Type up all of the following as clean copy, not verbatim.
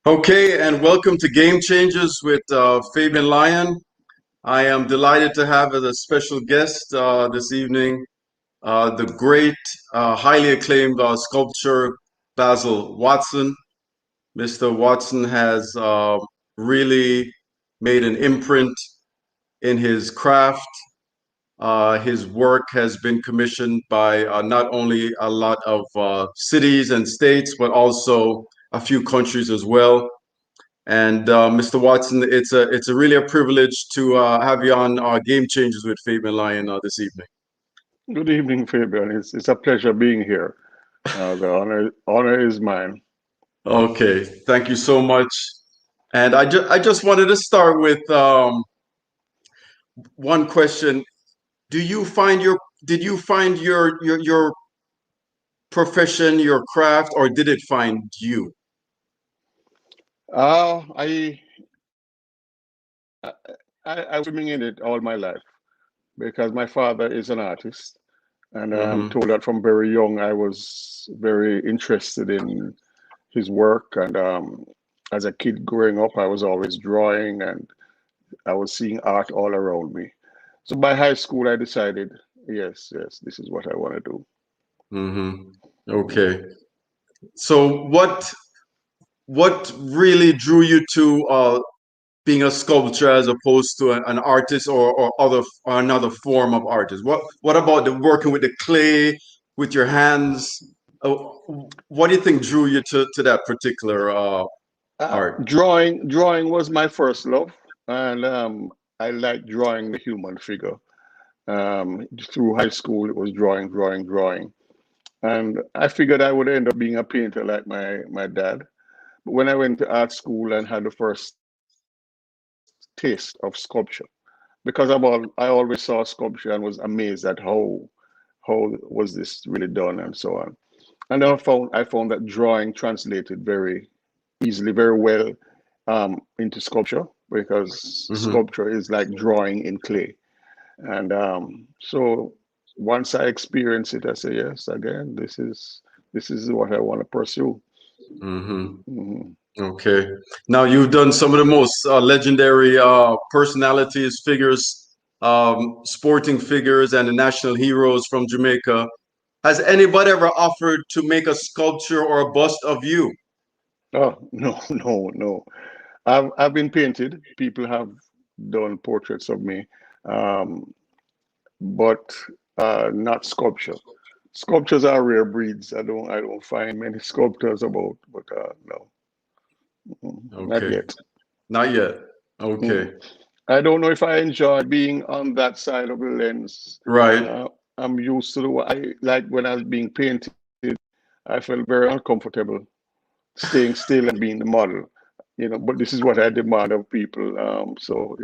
Okay, and welcome to Game Changers with Fabian Lyon. I am delighted to have as a special guest this evening the great, highly acclaimed sculptor Basil Watson. Mr. Watson has really made an imprint in his craft. His work has been commissioned by not only a lot of cities and states, but also a few countries as well. And Mr. Watson, it's a really a privilege to have you on Game Changers with Fabian Lyon this evening. Good evening, Fabian. It's a pleasure being here. The honor is mine. Okay, thank you so much. And I just wanted to start with one question. Do you find your did you find your profession, your craft, or did it find you? I I was swimming in it all my life because my father is an artist, and I'm Hmm. told that from very young I was very interested in his work. And as a kid growing up, I was always drawing, and I was seeing art all around me. So by high school, I decided, yes, this is what I want to do. Hmm. Mhm. Okay. So what really drew you to being a sculptor as opposed to an artist or another form of artist? What about the working with the clay, with your hands? Uh, what do you think drew you to that particular art? Drawing was my first love, and I like drawing the human figure. Through high school, it was drawing, and I figured I would end up being a painter like my dad. But when I went to art school and had the first taste of sculpture, because I always saw sculpture and was amazed at how was this really done and so on. And I found that drawing translated very easily, very well into sculpture, because Hmm. sculpture is like drawing in clay. And so once I experience it, I say, yes, again, this is what I want to pursue. Hmm. Mhm. Okay. Now you've done some of the most legendary personalities, figures, sporting figures, and the national heroes from Jamaica. Has anybody ever offered to make a sculpture or a bust of you? Oh, no, no, no. I've been painted. People have done portraits of me, um, but not sculpture. Sculptures are rare breeds. I don't find many sculptors about, but no, not Okay. yet. Not yet. Mm. Okay. I don't know if I enjoy being on that side of the lens. Right. Uh, I'm used to I like when I was being painted. I felt very uncomfortable staying still and being the model. But this is what I demand of people. So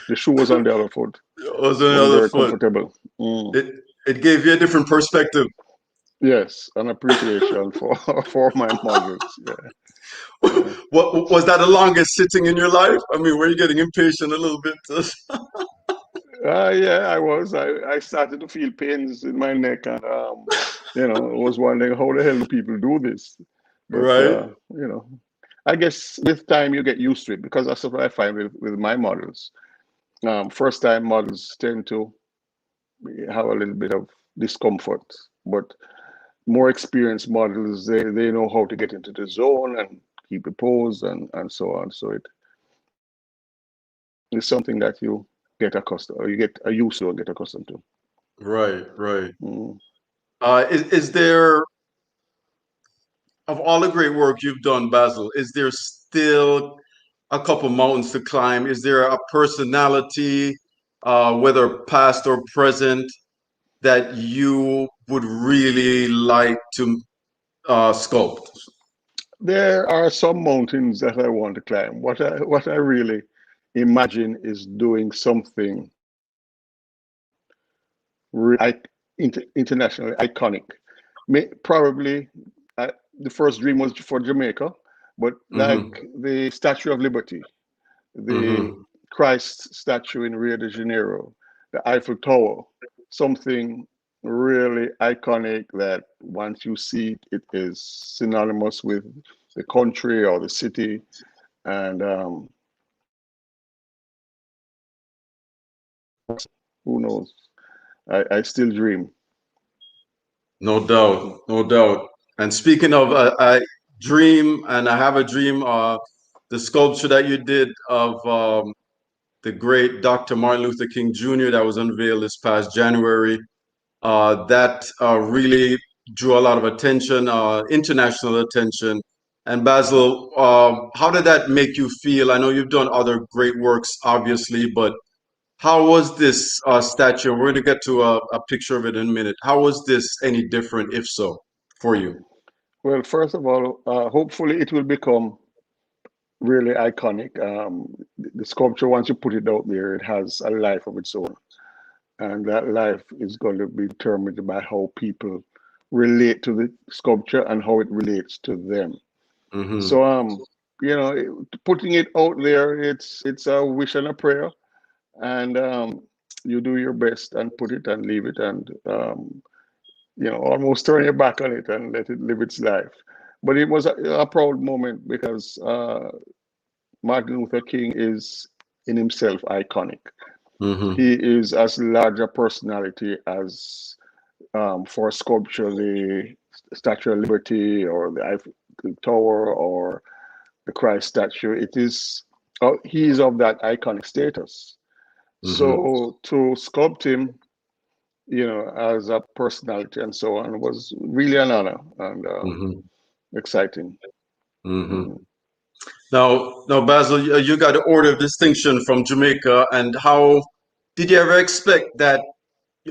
the shoe was on the other foot. Was Wasn't another very foot. comfortable. Mm. It it gave you a different perspective. Yes, an appreciation for for my models. Yeah, yeah. What was that the longest sitting in your life? I mean, were you getting impatient a little bit? Yeah, I was. I started to feel pains in my neck, and I was wondering how the hell do people do this? But Right. I guess with time you get used to it, because that's what I find with my models. First time models tend to have a little bit of discomfort, but more experienced models, they know how to get into the zone and keep the pose and so on. So it's something that you get accustomed, or you get used to and get accustomed to. Right. Right. Mm. Is there, of all the great work you've done, Basil, is there still a couple mountains to climb? Is there a personality, whether past or present, that you would really like to sculpt? There are some mountains that I want to climb. What I really imagine is doing something internationally iconic. Probably the first dream was for Jamaica, but like Hmm. the Statue of Liberty, the Hmm. Christ statue in Rio de Janeiro, the Eiffel Tower, something really iconic that once you see it, it is synonymous with the country or the city, and who knows? I still dream. No doubt, no doubt. And speaking of, I dream, and I have a dream. The sculpture that you did of the great Dr. Martin Luther King Jr. that was unveiled this past January, that really drew a lot of attention, international attention. And Basil, how did that make you feel? I know you've done other great works, obviously, but how was this statue? We're going to get to a picture of it in a minute. How was this any different, if so, for you? Well, first of all, hopefully it will become really iconic. The sculpture, once you put it out there, it has a life of its own, and that life is going to be determined by how people relate to the sculpture and how it relates to them. Hmm. So, putting it out there, it's a wish and a prayer, and you do your best and put it and leave it, and almost turn your back on it and let it live its life. But it was a proud moment because Martin Luther King is in himself iconic. Hmm. He is as large a personality as, for sculpture, the Statue of Liberty or the Eiffel Tower or the Christ statue. He is of that iconic status. Hmm. So to sculpt him, as a personality and so on, was really an honor and Hmm. exciting. Hmm. Mhm. Now, Basil, you got the Order of Distinction from Jamaica, and how did you ever expect that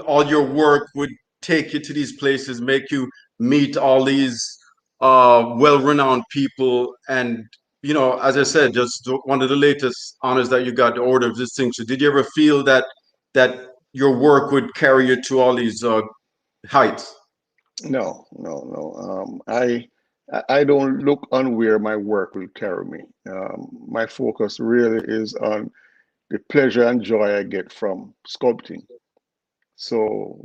all your work would take you to these places, make you meet all these well-renowned people, and as I said, just one of the latest honors that you got, the Order of Distinction. Did you ever feel that your work would carry you to all these heights? No, no, no. I don't look on where my work will carry me. My focus really is on the pleasure and joy I get from sculpting. So,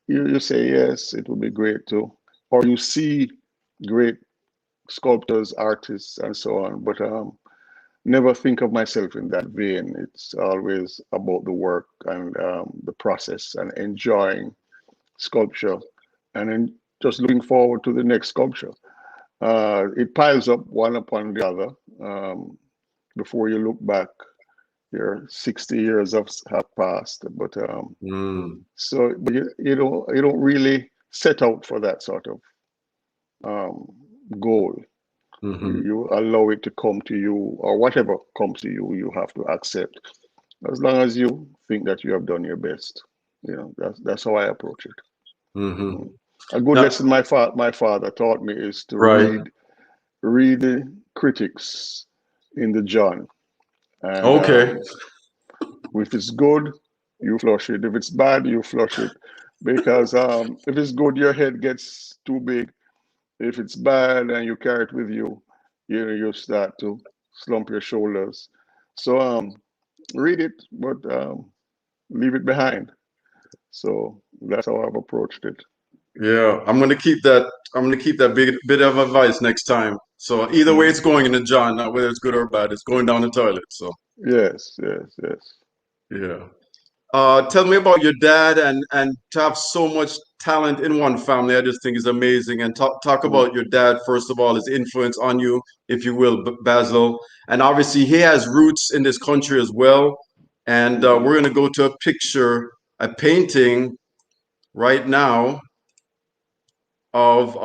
you say yes, it would be great to, or you see great sculptors, artists, and so on, but never think of myself in that vein. It's always about the work and the process and enjoying sculpture and then just looking forward to the next sculpture. It piles up one upon the other. Um, Before you look back, your 60 years have passed. But Mm, but you don't really set out for that sort of um, goal. hmm. You allow it to come to you, or whatever comes to you, you have to accept. As long as you think that you have done your best, that's how I approach it. Hmm. Mm. A good Now, lesson my father taught me is to right. read the critics in the John, and Okay. if it's good, you flush it. If it's bad, you flush it, because if it's good, your head gets too big. If it's bad and you carry it with you, you start to slump your shoulders. So read it, but leave it behind. So that's how I've approached it. Yeah, I'm gonna keep that. I'm gonna keep that bit of advice next time. So either way, it's Mm. going in the John, not whether it's good or bad. It's going down the toilet. So Yes, yes, yes. yeah. Tell me about your dad, and to have so much talent in one family. I just think is amazing. And talk Mm. about your dad first of all, his influence on you, if you will, Basil. And obviously, he has roots in this country as well. And Mhm. we're gonna go to a picture, a painting right now of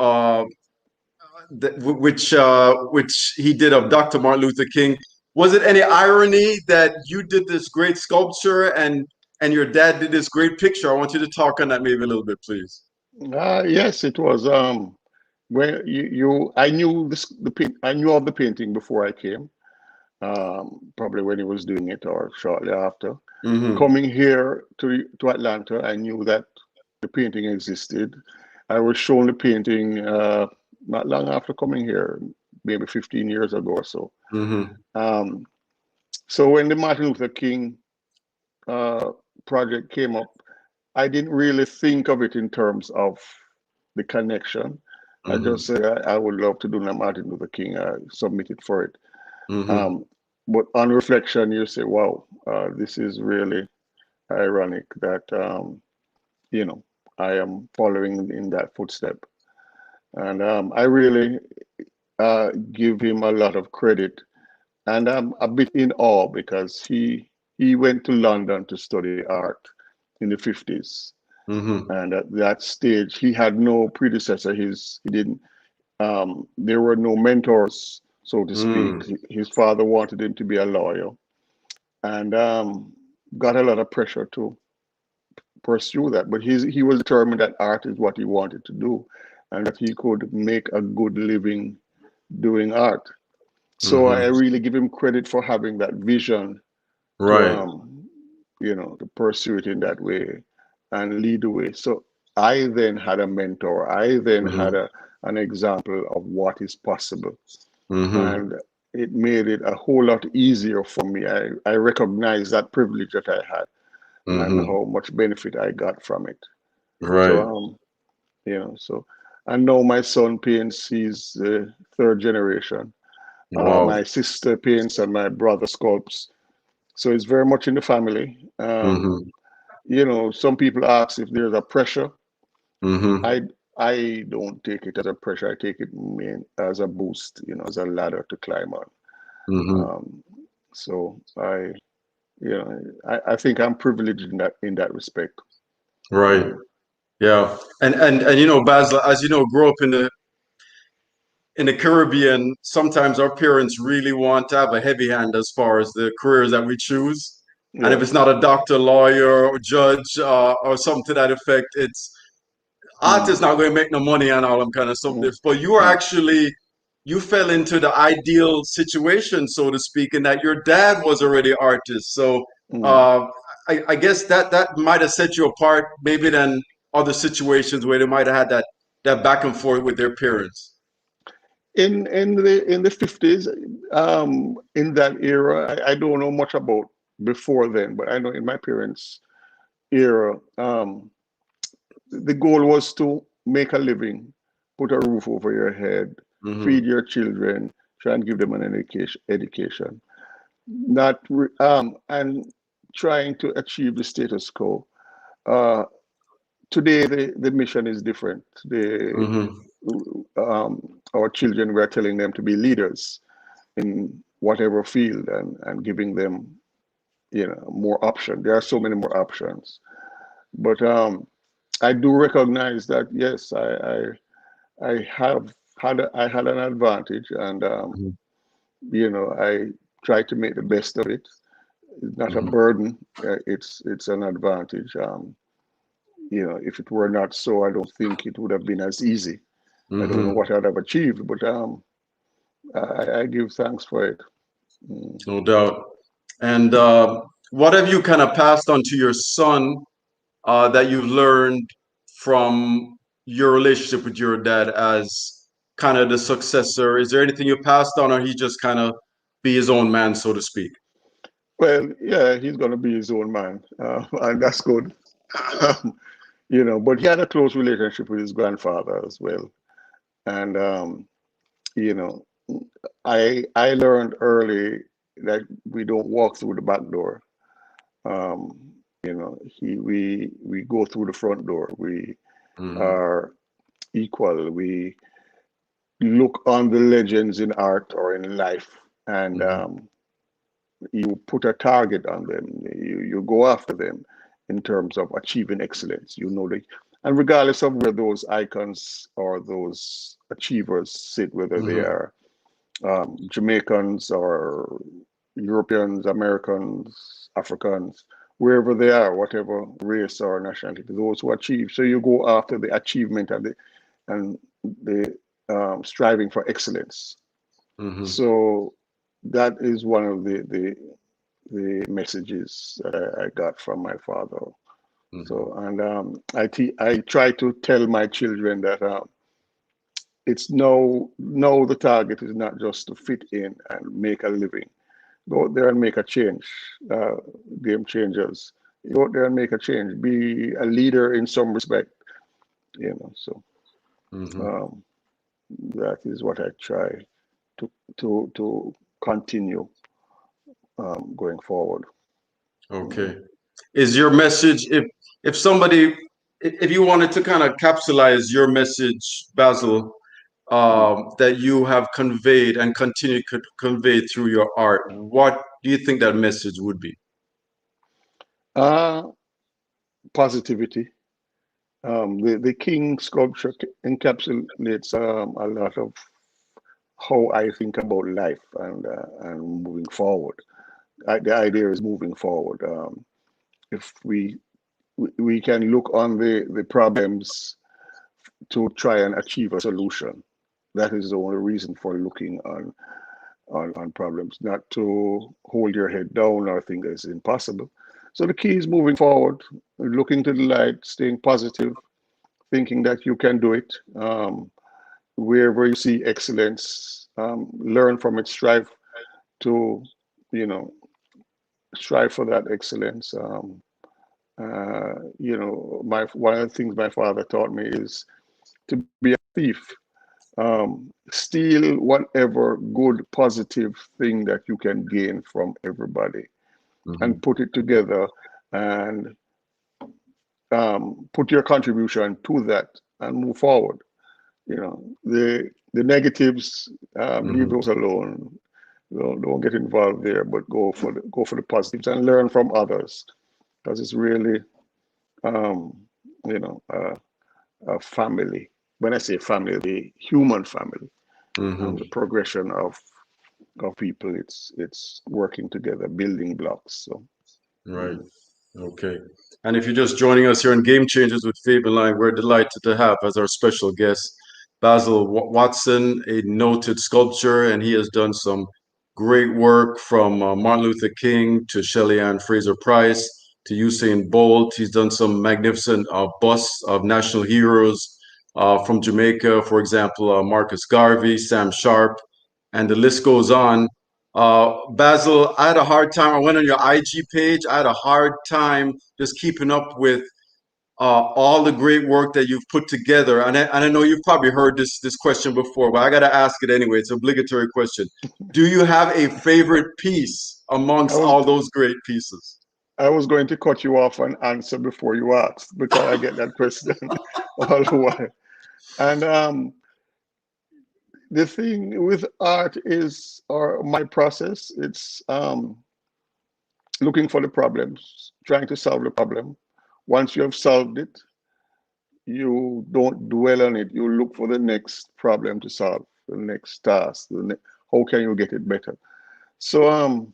which he did of Dr. Martin Luther King. Was it any irony that you did this great sculpture and your dad did this great picture? I want you to talk on that maybe a little bit, please. Yes, it was. When I knew I knew of the painting before I came. Probably when he was doing it or shortly after. Hmm. Coming here to Atlanta, I knew that the painting existed. I was shown the painting not long after coming here, maybe 15 years ago or so. Hmm. Um, so when the Martin Luther King uh, project came up, I didn't really think of it in terms of the connection. I Mm-hmm. just said I would love to do the Martin Luther King. I submitted for it. Mm-hmm. Um, but on reflection, you say, wow, this is really ironic that, you know, I am following in that footstep. And I really give him a lot of credit. And I'm a bit in awe because he went to London to study art in the 50s. Mm-hmm. And at that stage, he had no predecessor. He didn't. There were no mentors, so to speak. Mm. His father wanted him to be a lawyer, and got a lot of pressure to pursue that. But he was determined that art is what he wanted to do, and that he could make a good living doing art. So I Mm-hmm. really give him credit for having that vision to Right. to pursue it in that way and lead the way. So I then had a mentor. I then had Mm-hmm. an example of what is possible, Mm-hmm. and it made it a whole lot easier for me. I recognize that privilege that I had and Mm-hmm. how much benefit I got from it. So Right. so and now my son paints. He's the third generation. Wow. My sister paints and my brother sculpts. So it's very much in the family. Mm-hmm. Some people ask if there's a pressure. Mm-hmm. I I don't take it as a pressure. I take it as a boost, as a ladder to climb on. Mm-hmm. Um, so I think I'm privileged in that respect. Right. Mm, Yeah. And Basil, as you know, grew up in the Caribbean. Sometimes our parents really want to have a heavy hand as far as the careers that we choose. And if yeah. it's not a doctor, lawyer, or judge, or something to that effect, it's art is Mm, not going to make no money and all them kind of stuff. mm, But you are mm, actually you fell into the ideal situation, so to speak, in that your dad was already an artist. So mm. uh, I guess that might have set you apart, maybe than other situations where they might have had that back and forth with their parents. In the 50s, in that era, I don't know much about before then, but I know in my parents' era, the goal was to make a living, put a roof over your head, feed Hmm. your children, try and give them an education, not and trying to achieve the status quo. Uh, Today, the mission is different. Hmm. Our children, we are telling them to be leaders in whatever field and giving them, more options. There are so many more options. But I do recognize that yes, I have I had an advantage, and I try to make the best of it. It's not a Hmm. burden. It's an advantage. If it were not so, I don't think it would have been as easy. I don't know Hmm. what I'd have achieved, but I give thanks for it. Mm. No doubt. And what have you kind of passed on to your son that you've learned from your relationship with your dad as kind of the successor? Is there anything you passed on, or he just kind of be his own man, so to speak? Well, yeah, he's going to be his own man, and that's good. But he had a close relationship with his grandfather as well, and you know, I learned early that we don't walk through the back door. Um, we go through the front door. We Hmm. are equal. We look on the legends in art or in life, and Hmm. you put a target on them. You go after them in terms of achieving excellence. And regardless of where those icons or those achievers sit, whether they Hmm. are Jamaicans or Europeans, Americans, Africans, wherever they are, whatever race or nationality, those who achieve. So you go after the achievement and the striving for excellence. Hmm. So that is one of the messages that I got from my father. Hmm. So and I try to tell my children that it's no the target is not just to fit in and make a living. Go out there and make a change. Uh, Game changers. Go out there and make a change. Be a leader in some respect. So Hmm. um, that is what I try to continue going forward. Okay. Is your message, if somebody, if you wanted to kind of capsulize your message, Basil, Mm. that you have conveyed and continue to convey through your art, what do you think that message would be? Uh, Positivity. The king sculpture encapsulates a lot of how I think about life and moving forward. The idea is moving forward. If we can look on the problems to try and achieve a solution. That is the only reason for looking on problems, not to hold your head down or think it's impossible. So the key is moving forward, looking to the light, staying positive, thinking that you can do it. Wherever you see excellence, learn from it, to, you know, strive for that excellence. My one of the things my father taught me is to be a thief. Steal whatever good, positive thing that you can gain from everybody Hmm. and put it together and put your contribution to that and move forward. The negatives, leave Hmm. those alone. Don't get involved there, but go for the positives and learn from others because it's really um, you know a family. When I say family, the human family, Hmm. the progression of people. It's working together, building blocks. So Right. mhm. Okay. And if you're just joining us here on Game Changers with Fabian Line, we're delighted to have as our special guest Basil Watson, a noted sculptor, and he has done some great work from Martin Luther King to Shelly-Ann Fraser-Pryce to Usain Bolt. He's done some magnificent busts of national heroes from Jamaica, for example, Marcus Garvey, Sam Sharp, and the list goes on. Basil, I had a hard time. I went on your IG page. I had a hard time just keeping up with all the great work that you've put together. And I know you've probably heard this question before, but I got to ask it anyway. It's an obligatory question. Do you have a favorite piece I amongst was all those great pieces? I was going to cut you off and answer before you asked because I get that question all the while. And the thing with art is, or my process, it's looking for the problems, trying to solve the problem. Once you have solved it, you don't dwell on it. You look for the next problem to solve, the next task. How can you get it better? So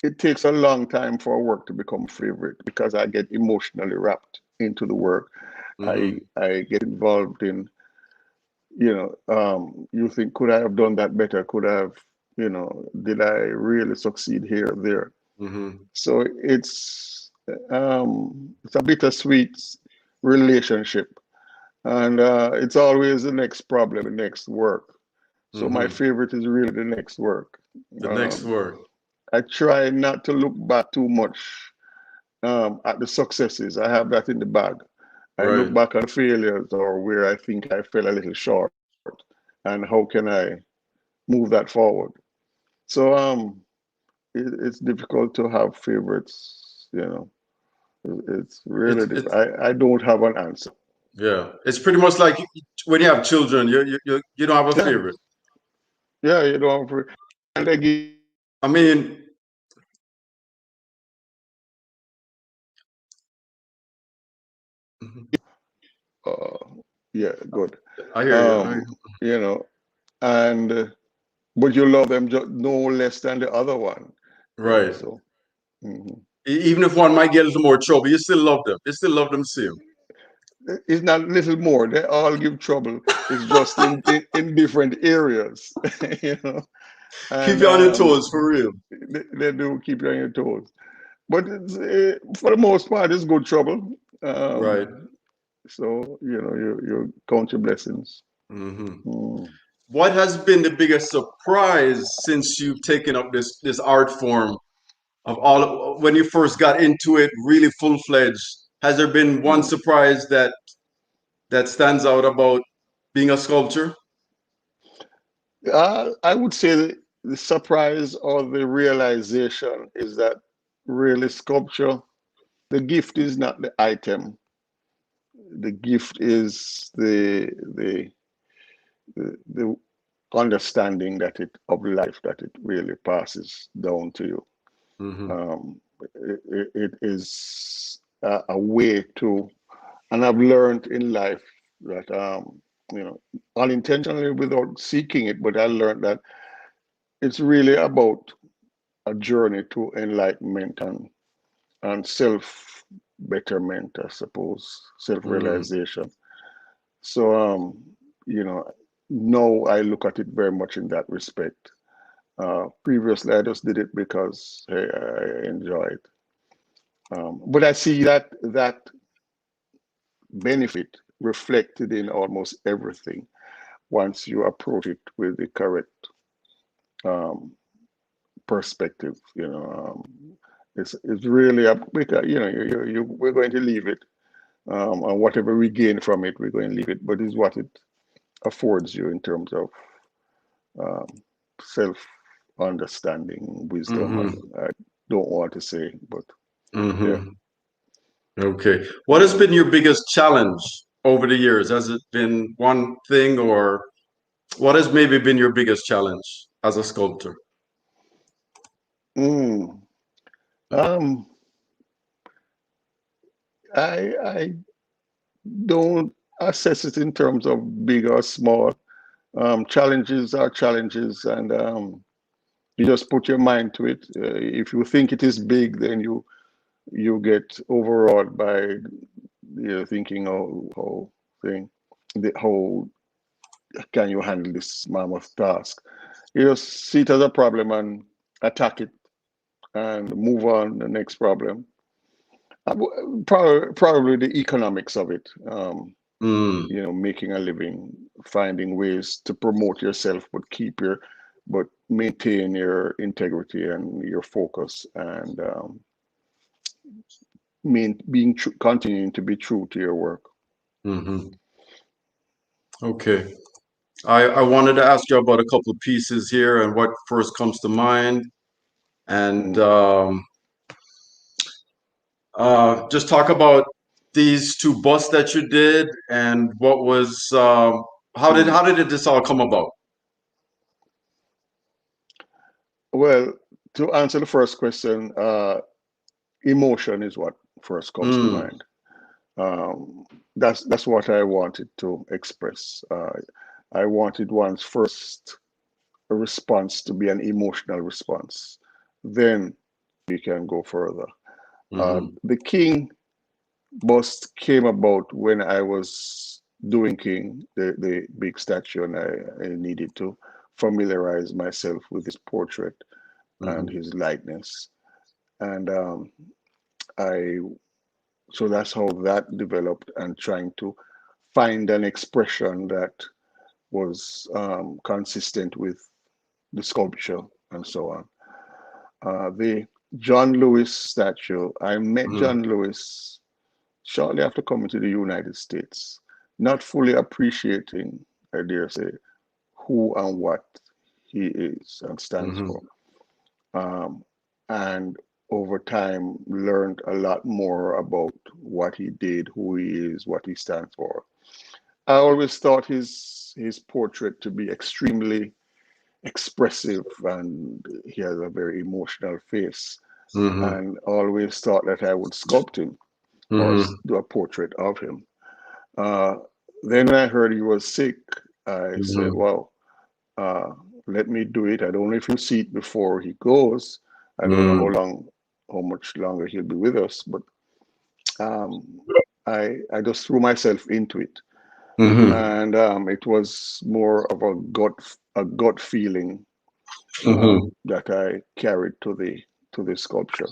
it takes a long time for a work to become favorite because I get emotionally wrapped into the work. Hmm. I get involved in, you think, could I have done that better? Could I have, did I really succeed here or there? Hmm. So it's a bittersweet relationship, and it's always the next problem, the next work. So my Hmm. favorite is really the next work. The next Um, word. I try not to look back too much at the successes. I have that in the bag. I look Right. back on failures or where I think I fell a little short, and how can I move that forward. So it's difficult to have favorites. It's really It's difficult. I don't have an answer. yeah. It's pretty much like when you have children, you don't have a Yeah, favorite. yeah, you don't have, and they give I mean, mhm. uh, yeah, good. I hear you. Um, you know, and but you love them no less than the other one. Right. So mhm. Even if one might get a little more trouble, you still love them. You still love them same. It's not little more. They all give trouble. It's just in different areas, you know. Keep And you on your toes for real. they do keep you on your toes. But for the most part, it's good trouble. Right. So you count your blessings. Hmm. Mm. What has been the biggest surprise since you've taken up this art form of all when you first got into it, really full fledged? Has there been one Mm. surprise that stands out about being a sculptor? I would say the surprise or the realization is that really sculpture, the gift is not the item. The gift is the understanding that it of life that it really passes down to you. Mm-hmm. It is a way to, and I've learned in life that unintentionally without seeking it, but I learned that it's really about a journey to enlightenment and self betterment, I suppose, self Mm-hmm. realization. So you know, now I look at it very much in that respect. Previously, I just did it because hey, I enjoy it. But I see that benefit reflected in almost everything once you approach it with the correct um, perspective. It's really a because we're going to leave it, and whatever we gain from it, we're going to leave it. But it's what it affords you in terms of um, self understanding, wisdom, Mm-hmm. and I don't want to say, but yeah. Mm-hmm. Okay. What has been your biggest challenge over the years? Has it been one thing, or what has maybe been your biggest challenge as a sculptor? Mm. Um, I don't assess it in terms of big or small. Challenges are challenges, and you just put your mind to it. If you think it is big, then you get overawed by thinking, how thing, how can you handle this mammoth task? You just see it as a problem and attack it and move on the next problem. Probably the economics of it. Mm, Making a living, finding ways to promote yourself, but maintain your integrity and your focus, and being true, continuing to be true to your work. hmm. Okay. I wanted to ask you about a couple of pieces here and what first comes to mind, and Mm, just talk about these two busts that you did and what was mm. how did this all come about? Well, to answer the first question, emotion is what first comes to Mm, mind. Um, that's what I wanted to express. I wanted one's first response to be an emotional response. Then we can go further. hmm. The king bust came about when I was doing King, the big statue, and I needed to familiarize myself with his portrait and Hmm. his likeness. And I so that's how that developed, and trying to find an expression that was consistent with the sculpture and so on. The John Lewis statue, I met Hmm. John Lewis shortly after coming to the United States, not fully appreciating, I dare say, who and what he is and stands Hmm. for. Um, and over time, learned a lot more about what he did, who he is, what he stands for. I always thought his portrait to be extremely expressive, and he has a very emotional face. Hmm. And always thought that I would sculpt him or Hmm. do a portrait of him. Uh, then when I heard he was sick, I said, Hmm. well, uh, let me do it. I don't know if you'll see it before he goes. I don't know Hmm. how much longer he'll be with us, but um, I just threw myself into it. Hmm. And it was more of a gut feeling Hmm. that I carried to the sculpture.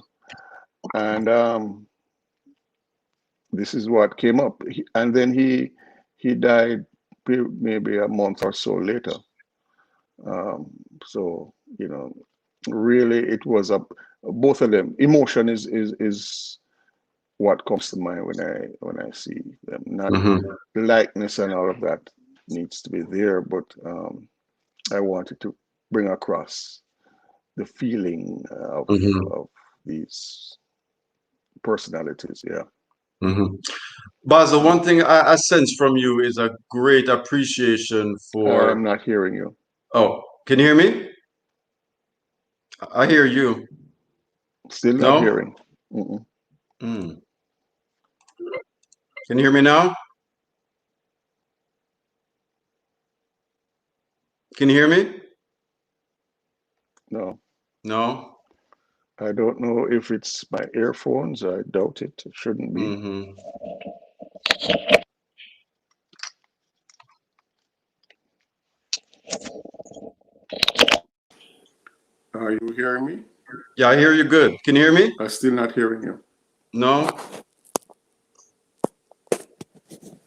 And this is what came up. And then he died maybe a month or so later. Um, so really, it was both of them. Emotion is what comes to mind when I see them. Not Hmm. the likeness and all of that needs to be there, but I wanted to bring across the feeling Hmm. of these personalities. Yeah. Hmm. Basil, one thing I sense from you is a great appreciation I for. am not hearing you. Oh, can you hear me? I hear you. Still not No? hearing. Mm-mm. Mm. Can you hear me now? Can you hear me? No. No? I don't know if it's my earphones. I doubt it. It shouldn't be. Hmm. Are you hearing me? Yeah, I hear you good. Can you hear me? I'm still not hearing you. No?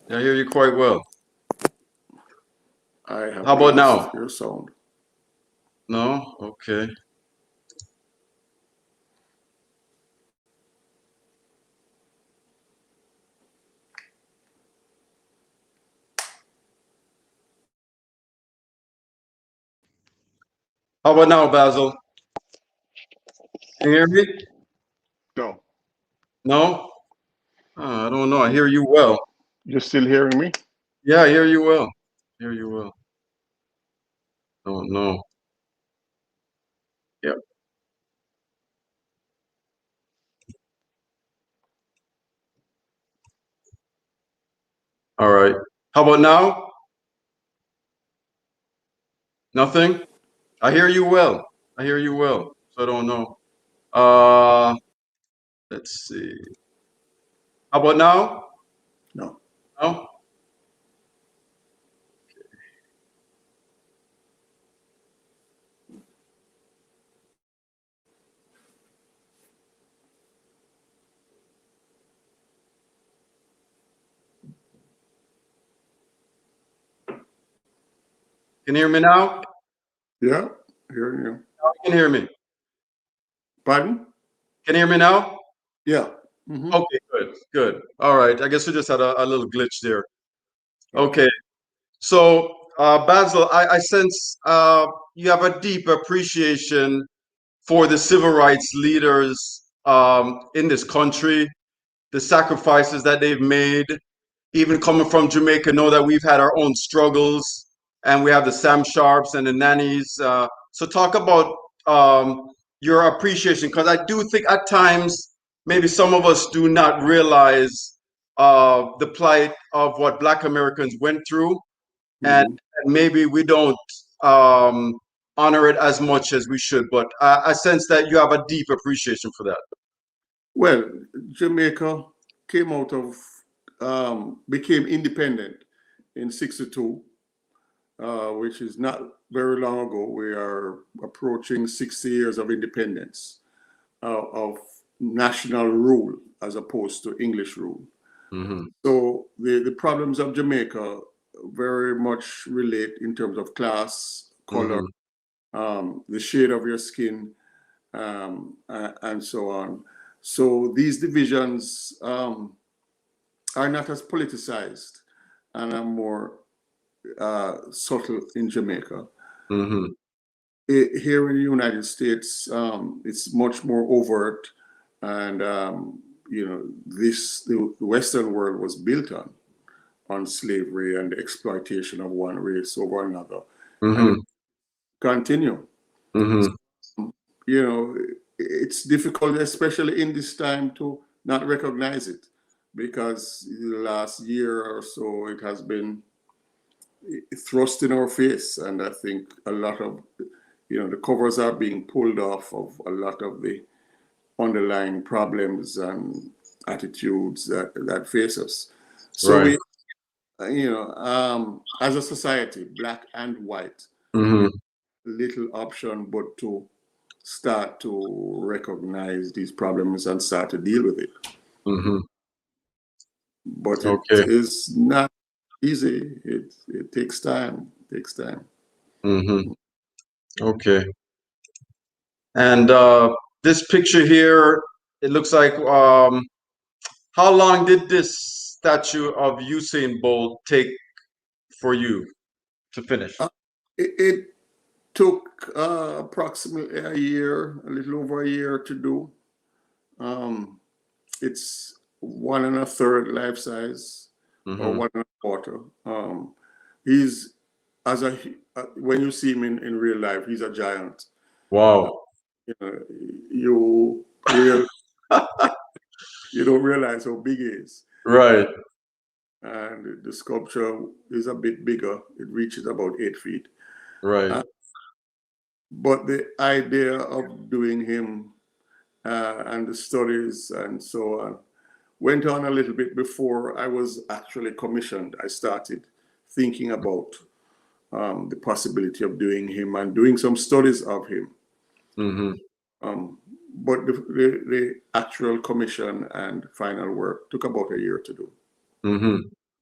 I hear you quite well. I have How about lost now? your sound. No? Okay. How about now, Basil? Can you hear me? No. No? I don't know. I hear you well. You're still hearing me? Yeah, I hear you well. Hear you well. Oh no. Yeah. All right. How about now? Nothing? I hear you well. I hear you well. So I don't know. Uh, let's see. How about now? No. No? Can you hear me now? Yeah, hearing you. You can hear me. Pardon? Can you hear me now? Yeah. Mm-hmm. Okay, good, good. All right. I guess we just had a little glitch there. Okay. Okay. So, Basil, I sense you have a deep appreciation for the civil rights leaders in this country, the sacrifices that they've made. Even coming from Jamaica, know that we've had our own struggles, and we have the Sam Sharps and the Nannies. So, talk about your appreciation, because I do think at times maybe some of us do not realize the plight of what Black Americans went through, and, Mm-hmm. and maybe we don't um, honor it as much as we should. But I sense that you have a deep appreciation for that. Well, Jamaica came out of, became independent in 62, which is not very long ago. We are approaching 60 years of independence, of national rule as opposed to English rule. Hmm. So the problems of Jamaica very much relate in terms of class, color, Hmm. the shade of your skin, and so on. So these divisions are not as politicized and are more subtle in Jamaica. Hmm. Here in the United States, it's much more overt, and the Western world was built on slavery and the exploitation of one race over another, and it Hmm. continue. Hmm. You know, it's difficult, especially in this time, to not recognize it, because the last year or so it has been thrust in our face, and I think a lot of the covers are being pulled off of a lot of the underlying problems and attitudes that face us. So Right. we, as a society, black and white, we Hmm. have little option but to start to recognize these problems and start to deal with it. Hmm. But it Okay. is not easy. It takes time. It takes time. Hmm. Okay. And this picture here, it looks like, how long did this statue of Usain Bolt take for you to finish? Uh, it Took approximately a year, a little over a year to do. It's 1 1/3 life size, or Mm-hmm. 1 1/4. He's as a when you see him in real life, he's a giant. Uh, Wow. you know, you real you don't realize how big he is. Right. And the sculpture is a bit bigger. It reaches about 8 feet. Right. Uh, but the idea of doing him and the studies and so on went on a little bit before I was actually commissioned. I started thinking about the possibility of doing him and doing some studies of him. Mm-hmm. Um, but the actual commission and final work took about a year to do. Mm-hmm.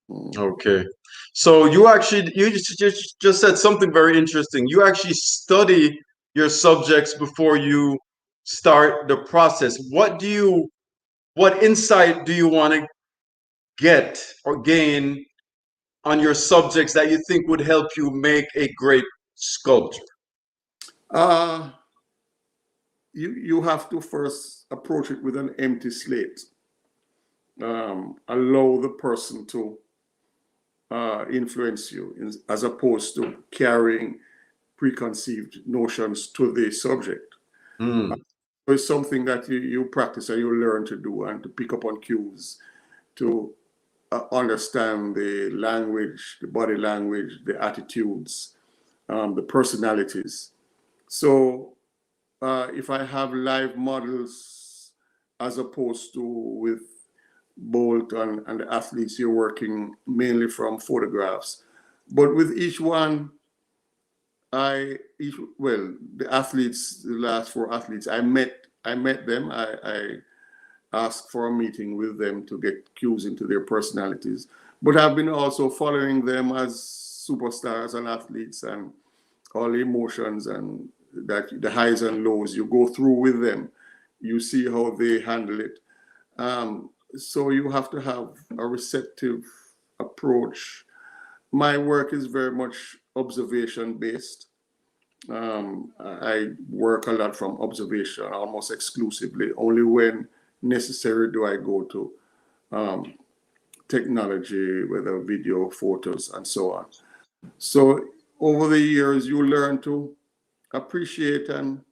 Mm. Okay. So you just said something very interesting. You actually study your subjects before you start the process. What insight do you want to get or gain on your subjects that you think would help you make a great sculpture? Uh, you have to first approach it with an empty slate. Allow the person to influence you as opposed to carrying preconceived notions to the subject. Mm, So it's something that you practice and you learn to do and to pick up on cues to understand the language, the body language, the attitudes, the personalities. So if I have live models as opposed to with Bolt and the athletes, you're working mainly from photographs. But with each one, the athletes, the last 4 athletes, I met them. I asked for a meeting with them to get cues into their personalities. But I've been also following them as superstars and athletes and all the emotions and that the highs and lows you go through with them. You see how they handle it. So you have to have a receptive approach. My work is very much observation based. I work a lot from observation, almost exclusively. Only when necessary do I go to um, technology, whether video, photos, and so on. So over the years, you learn to appreciate and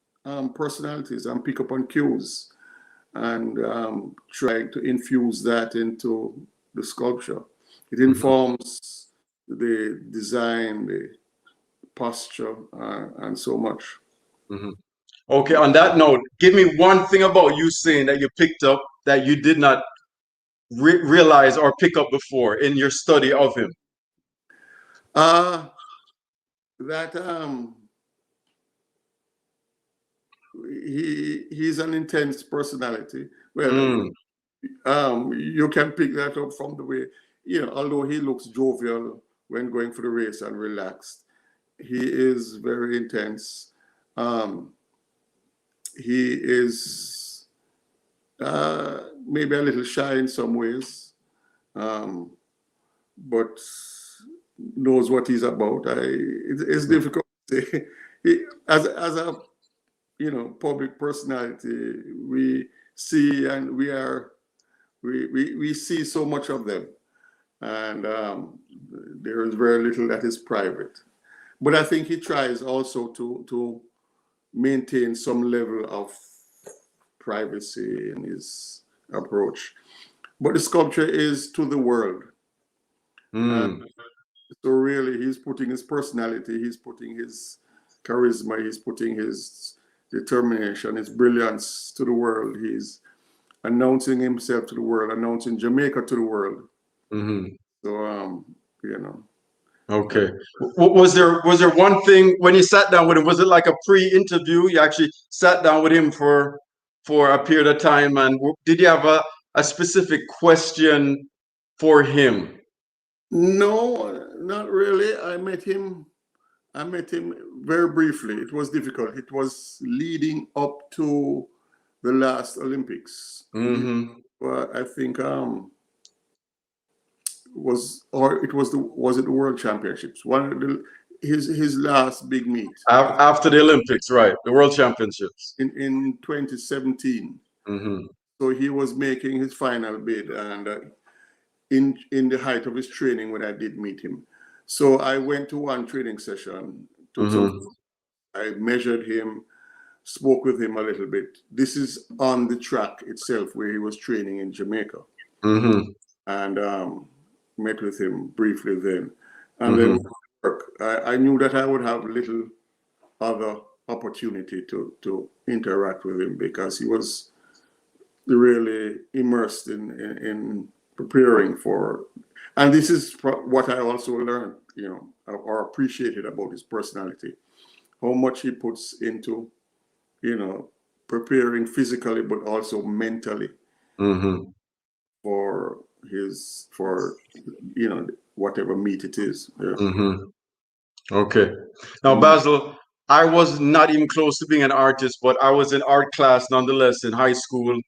personalities and pick up on cues and try to infuse that into the sculpture. It mhm, informs the design, the posture, and so much. mhm. Okay, on that note, give me one thing about Usain that you picked up that you did not realize or pick up before in your study of him. Uh, that he's an intense personality. Well, Mm, you can pick that up from the way, although he looks jovial when going for the race and relaxed, he is very intense. Um, he is maybe a little shy in some ways, um, but knows what he's about. It's mm, difficult to say. As a public personality, we see and we see so much of them, and there is very little that is private. But I think he tries also to maintain some level of privacy in his approach. But the sculpture is to the world. Uh, mm, so really, he's putting his personality, he's putting his charisma, he's putting his determination, his brilliance to the world. He's announcing himself to the world, announcing Jamaica to the world. mhm. So, you know, uh, Okay. Was there one thing when you sat down with him? Was it like a pre-interview? You actually sat down with him for a period of time, and did you have a specific question for him? no, not really. I met him very briefly. It was difficult. It was leading up to the last Olympics. Mm-hmm. I think was or it was the was it the World Championships? One of the, his last big meet After the Olympics, right? The World Championships. in 2017. Mm-hmm. So he was making his final bid, and in the height of his training when I did meet him. So I went to one training session, took some. Mm-hmm. I measured him, spoke with him a little bit. This is on the track itself where he was training in Jamaica, Mm-hmm. and met with him briefly then, and then Mm-hmm. work. I knew that I would have little other opportunity to interact with him because he was really immersed in preparing for, and this is what I also learned, or appreciated about his personality, how much he puts into, preparing physically but also mentally Mm-hmm. for whatever meet it is. Yeah. Mm-hmm. Okay. Now, Mm, Basil, I was not even close to being an artist, but I was in art class nonetheless in high school.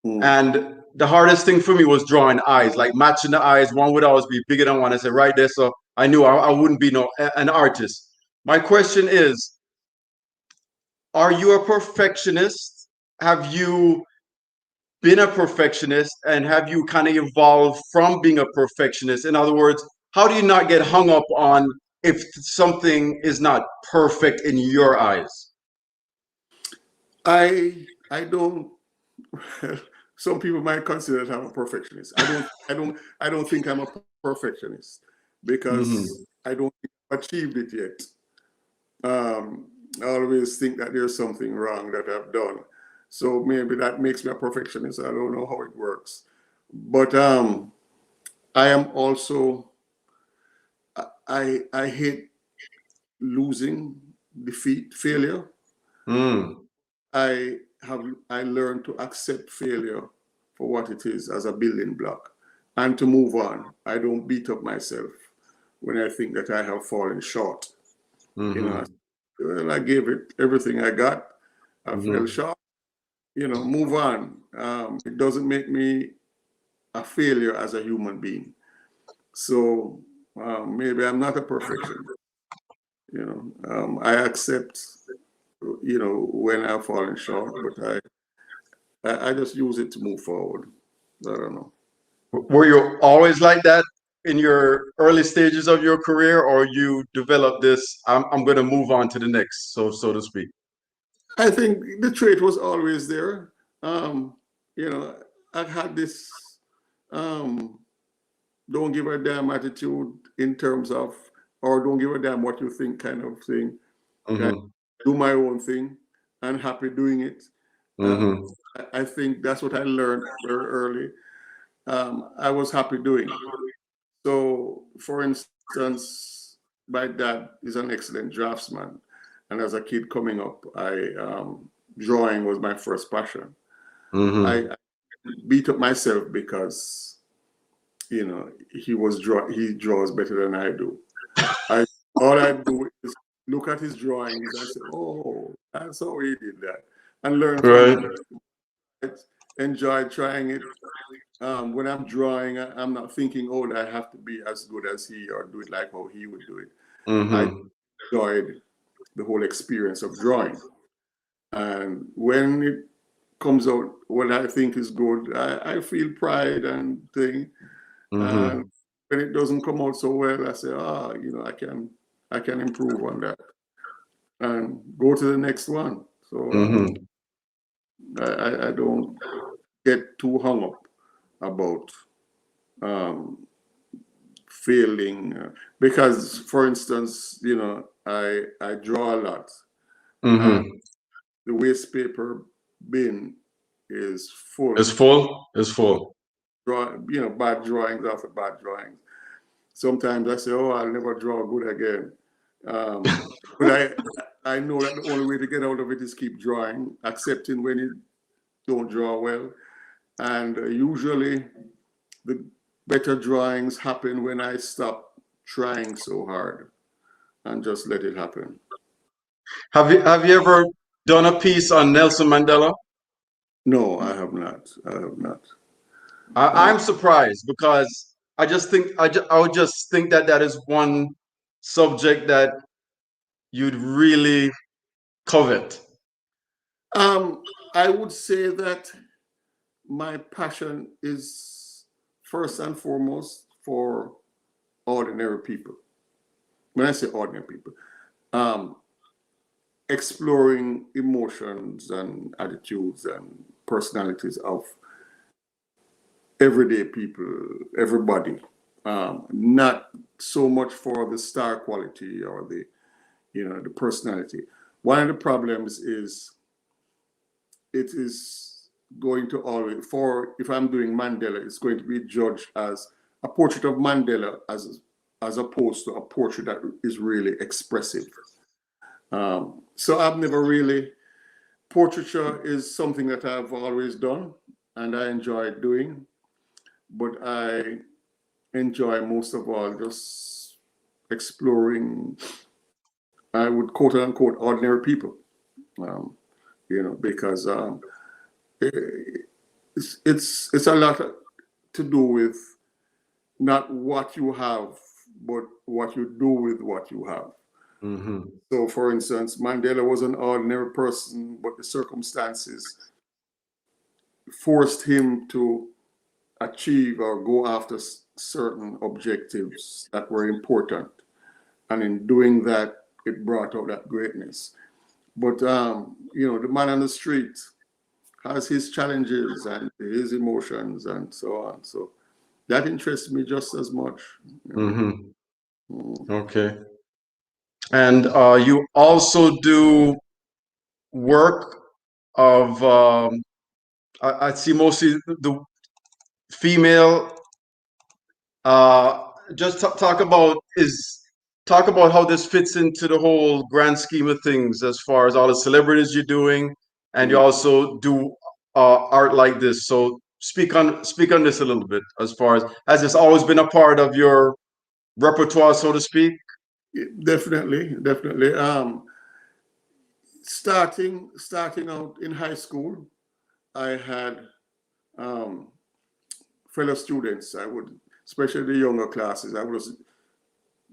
mm. And the hardest thing for me was drawing eyes, like matching the eyes. One would always be bigger than one. I said, right there. So I knew I wouldn't be an artist. My question is, are you a perfectionist? Have you been a perfectionist, and have you kind of evolved from being a perfectionist? In other words, how do you not get hung up on if something is not perfect in your eyes? I don't. Some people might consider that I'm a perfectionist. I don't think I'm a perfectionist because Mm-hmm. I don't think I've achieved it yet. I always think that there's something wrong that I've done. So maybe that makes me a perfectionist. I don't know how it works. But I am also, I hate losing, defeat, failure. Mm. I learned to accept failure for what it is as a building block and to move on. I don't beat up myself when I think that I have fallen short. Mm-hmm. Well, I gave it everything I got. I fell Mm-hmm. short. Move on. It doesn't make me a failure as a human being. So maybe I'm not a perfectionist. I accept, when I've fallen short, but I just use it to move forward. I don't know. Were you always like that in your early stages of your career, or you developed this? I'm going to move on to the next, so to speak. I think the trait was always there. Um, you know, I've had this um, don't give a damn attitude in terms of, or don't give a damn what you think kind of thing. I Mm-hmm. do my own thing and happy doing it. Um, Mm-hmm. I think that's what I learned very early. I was happy doing it. So, for instance, my dad is an excellent draftsman, and as a kid coming up, drawing was my first passion. I beat up myself because he draws better than I do. I All I do is look at his drawings and say, "Oh, that's how he did that," and learn from Right. him. I enjoy trying it. When I'm drawing, I'm not thinking, "Oh, I have to be as good as he or do it like how he would do it." I Mm-hmm. enjoyed the whole experience of drawing, and when it comes out what I think is good, I feel pride and thing. And Mm-hmm. when it doesn't come out so well, I say, I can improve on that and go to the next one. So Mm-hmm. I don't get too hung up about um, failing because, for instance, I draw a lot, and Mm-hmm. the waste paper bin is It's full. full. It's full. Bad drawings after bad drawings. Sometimes I say, "Oh, I'll never draw good again." But I know that the only way to get out of it is keep drawing, accepting when you don't draw well. And usually the better drawings happen when I stop trying so hard and just let it happen. Have you ever done a piece on Nelson Mandela? No, I have not. I have not. I'm surprised because I would just think that that is one subject that you'd really covet? I would say that my passion is first and foremost for ordinary people. When I say ordinary people, um, exploring emotions and attitudes and personalities of everyday people, everybody. Not so much for the star quality or the personality. One of the problems is it is going to always, for if I'm doing Mandela, it's going to be judged as a portrait of Mandela as opposed to a portrait that is really expressive. So I've never really, portraiture is something that I've always done and I enjoy doing, but I enjoy most of all just exploring, I would quote unquote, ordinary people, um, because it's a lot to do with not what you have, but what you do with what you have. Mm-hmm. So, for instance, Mandela was an ordinary person, but the circumstances forced him to achieve or go after certain objectives that were important. And in doing that, it brought out that greatness. But, the man on the street has his challenges and his emotions and so on. So that interests me just as much. Mm-hmm. Mm. Okay. And you also do work of, I see mostly the female. Just talk about how this fits into the whole grand scheme of things, as far as all the celebrities you're doing, and you Mm. also do art like this. So speak on this a little bit, as far as has this always been a part of your repertoire, so to speak? Definitely, definitely. Starting out in high school, I had um, fellow students. I would, especially the younger classes, I would just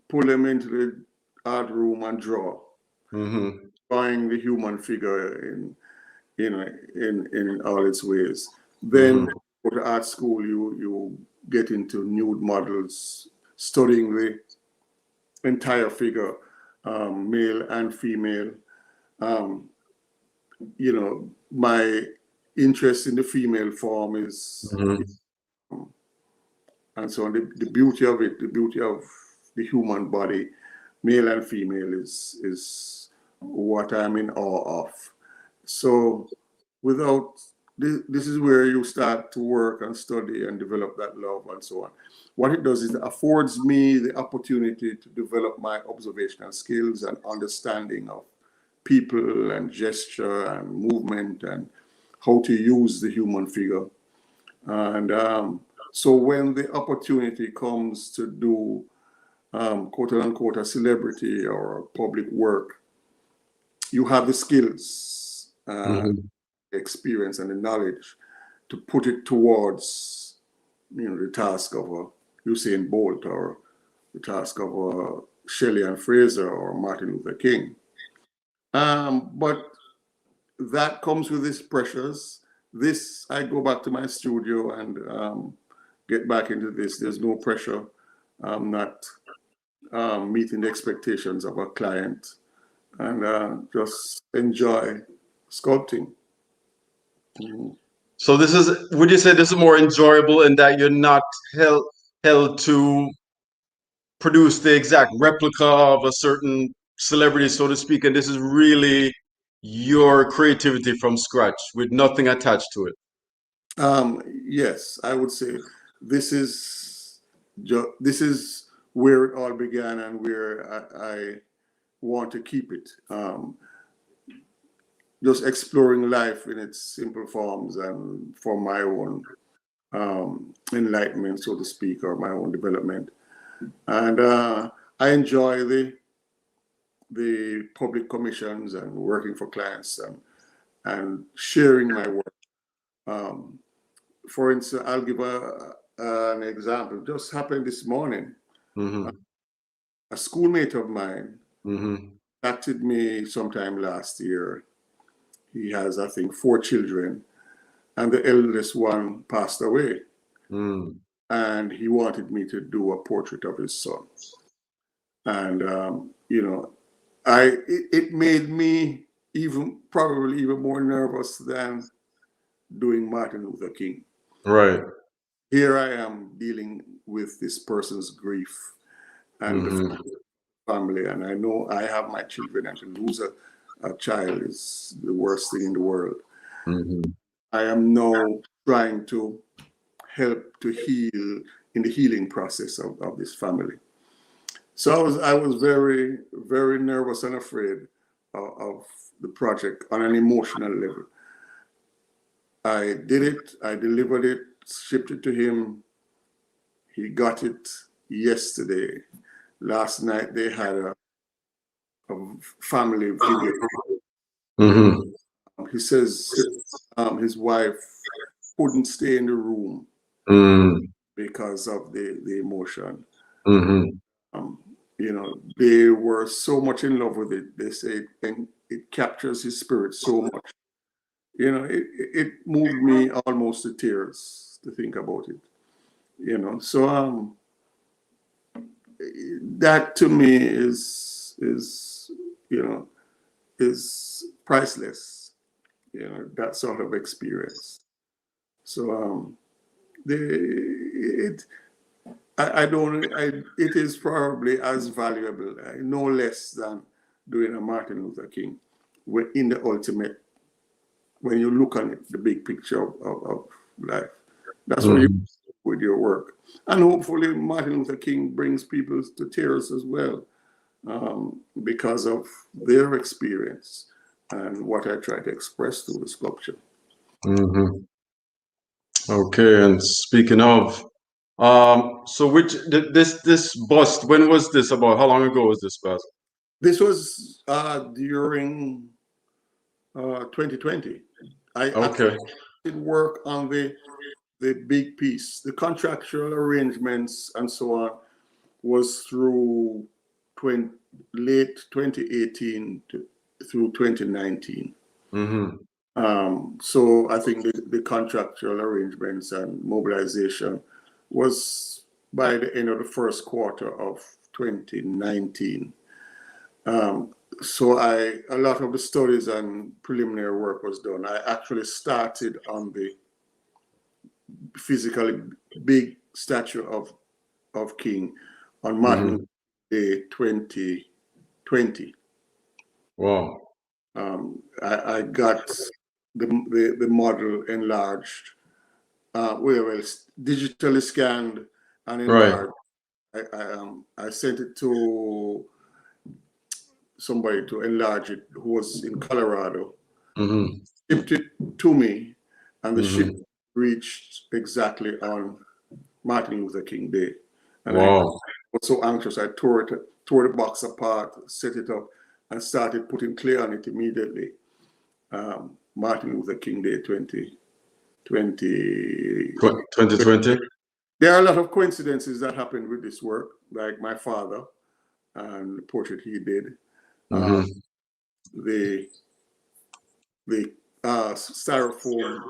pull them into the art room and draw, Mm-hmm. drawing the human figure in all its ways. Then Mm-hmm. go to art school, you get into nude models, studying the entire figure, male and female. Um, my interest in the female form is, Mm-hmm. and so on, the beauty of it, the beauty of the human body, male and female, is what I'm in awe of. So without this is where you start to work and study and develop that love and so on. What it does is it affords me the opportunity to develop my observational skills and understanding of people and gesture and movement and how to use the human figure. And so when the opportunity comes to do quote unquote a celebrity or a public work, you have the skills, Mm-hmm. experience, and the knowledge to put it towards the task of a Usain Bolt or the task of a Shelly-Ann Fraser or Martin Luther King. But that comes with its pressures. This, I go back to my studio and get back into this. There's no pressure. I'm not meeting the expectations of a client and just enjoy sculpting. Mhm. So would you say this is more enjoyable in that you're not held to produce the exact replica of a certain celebrity, so to speak, and this is really your creativity from scratch with nothing attached to it? Yes, I would say this is this is where it all began and where I want to keep it. Just exploring life in its simple forms and for my own enlightenment, so to speak, or my own development. And I enjoy the public commissions and working for clients and sharing my work. Um, for instance, I'll give an example. Just happened this morning. Mm-hmm. a schoolmate of mine Mm-hmm. contacted me sometime last year. He has, I think, 4 children, and the eldest one passed away. Mm. And he wanted me to do a portrait of his son. And you know, it made me probably even more nervous than doing Martin Luther King. Right. Here I am dealing with this person's grief and the Mm-hmm. family, and I know I have my children, and to lose a child is the worst thing in the world. Mm-hmm. I am now trying to help to heal in the healing process of this family. So I was very, very nervous and afraid of the project on an emotional level. I did it, I delivered it, shipped it to him. He got it yesterday. Last night they had a family video. Mm-hmm. He says his wife couldn't stay in the room Mm-hmm. because of the emotion. Mm-hmm. Um, they were so much in love with it. They say and it captures his spirit so much. It moved me almost to tears to think about it. So that to me is is priceless. That sort of experience. So it I don't it is probably as valuable, no less than doing a Martin Luther King. In the ultimate, when you look on it, the big picture of life, that's what you Mm-hmm. with your work. And hopefully Martin Luther King brings people to tears as well, because of their experience and what I try to express through the sculpture. Mm-hmm. Okay, and speaking of, so this bust, when was this about? How long ago was this, Basil? This was during 2020. I actually Okay. did work on the big piece. The contractual arrangements and so on was through 20, late 2018 through 2019. Mm-hmm. So I think the contractual arrangements and mobilization was by the end of the first quarter of 2019. So a lot of the studies and preliminary work was done. I actually started on the physically big statue of King on Martin Mm-hmm. Day 2020. Wow. I got the model enlarged, well, digitally scanned and Right. enlarged. I sent it to somebody to enlarge it who was in Colorado, Mm-hmm. shipped it to me, and the ship Mm-hmm. reached exactly on Martin Luther King Day. And I Wow. was so anxious, I tore the box apart, set it up, and started putting clay on it immediately. Martin Luther King Day 2020. 2020? There are a lot of coincidences that happened with this work, like my father and the portrait he did. Uh, Mm-hmm. the the styrofoam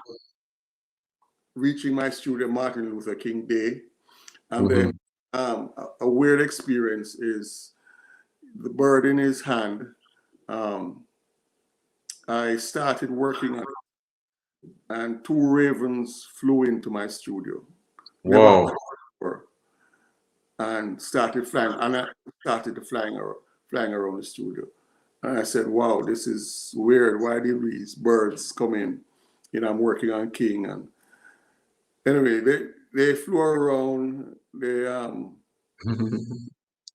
reaching my studio Martin Luther King Day. And then Mm-hmm. a weird experience is the bird in his hand. Um, I started working on it, and 2 ravens flew into my studio. Never happened Wow. before, and started flying. And I started to flying around the studio. And I said, "Wow, this is weird. Why did these birds come in?" I'm working on King, and anyway, they flew around. They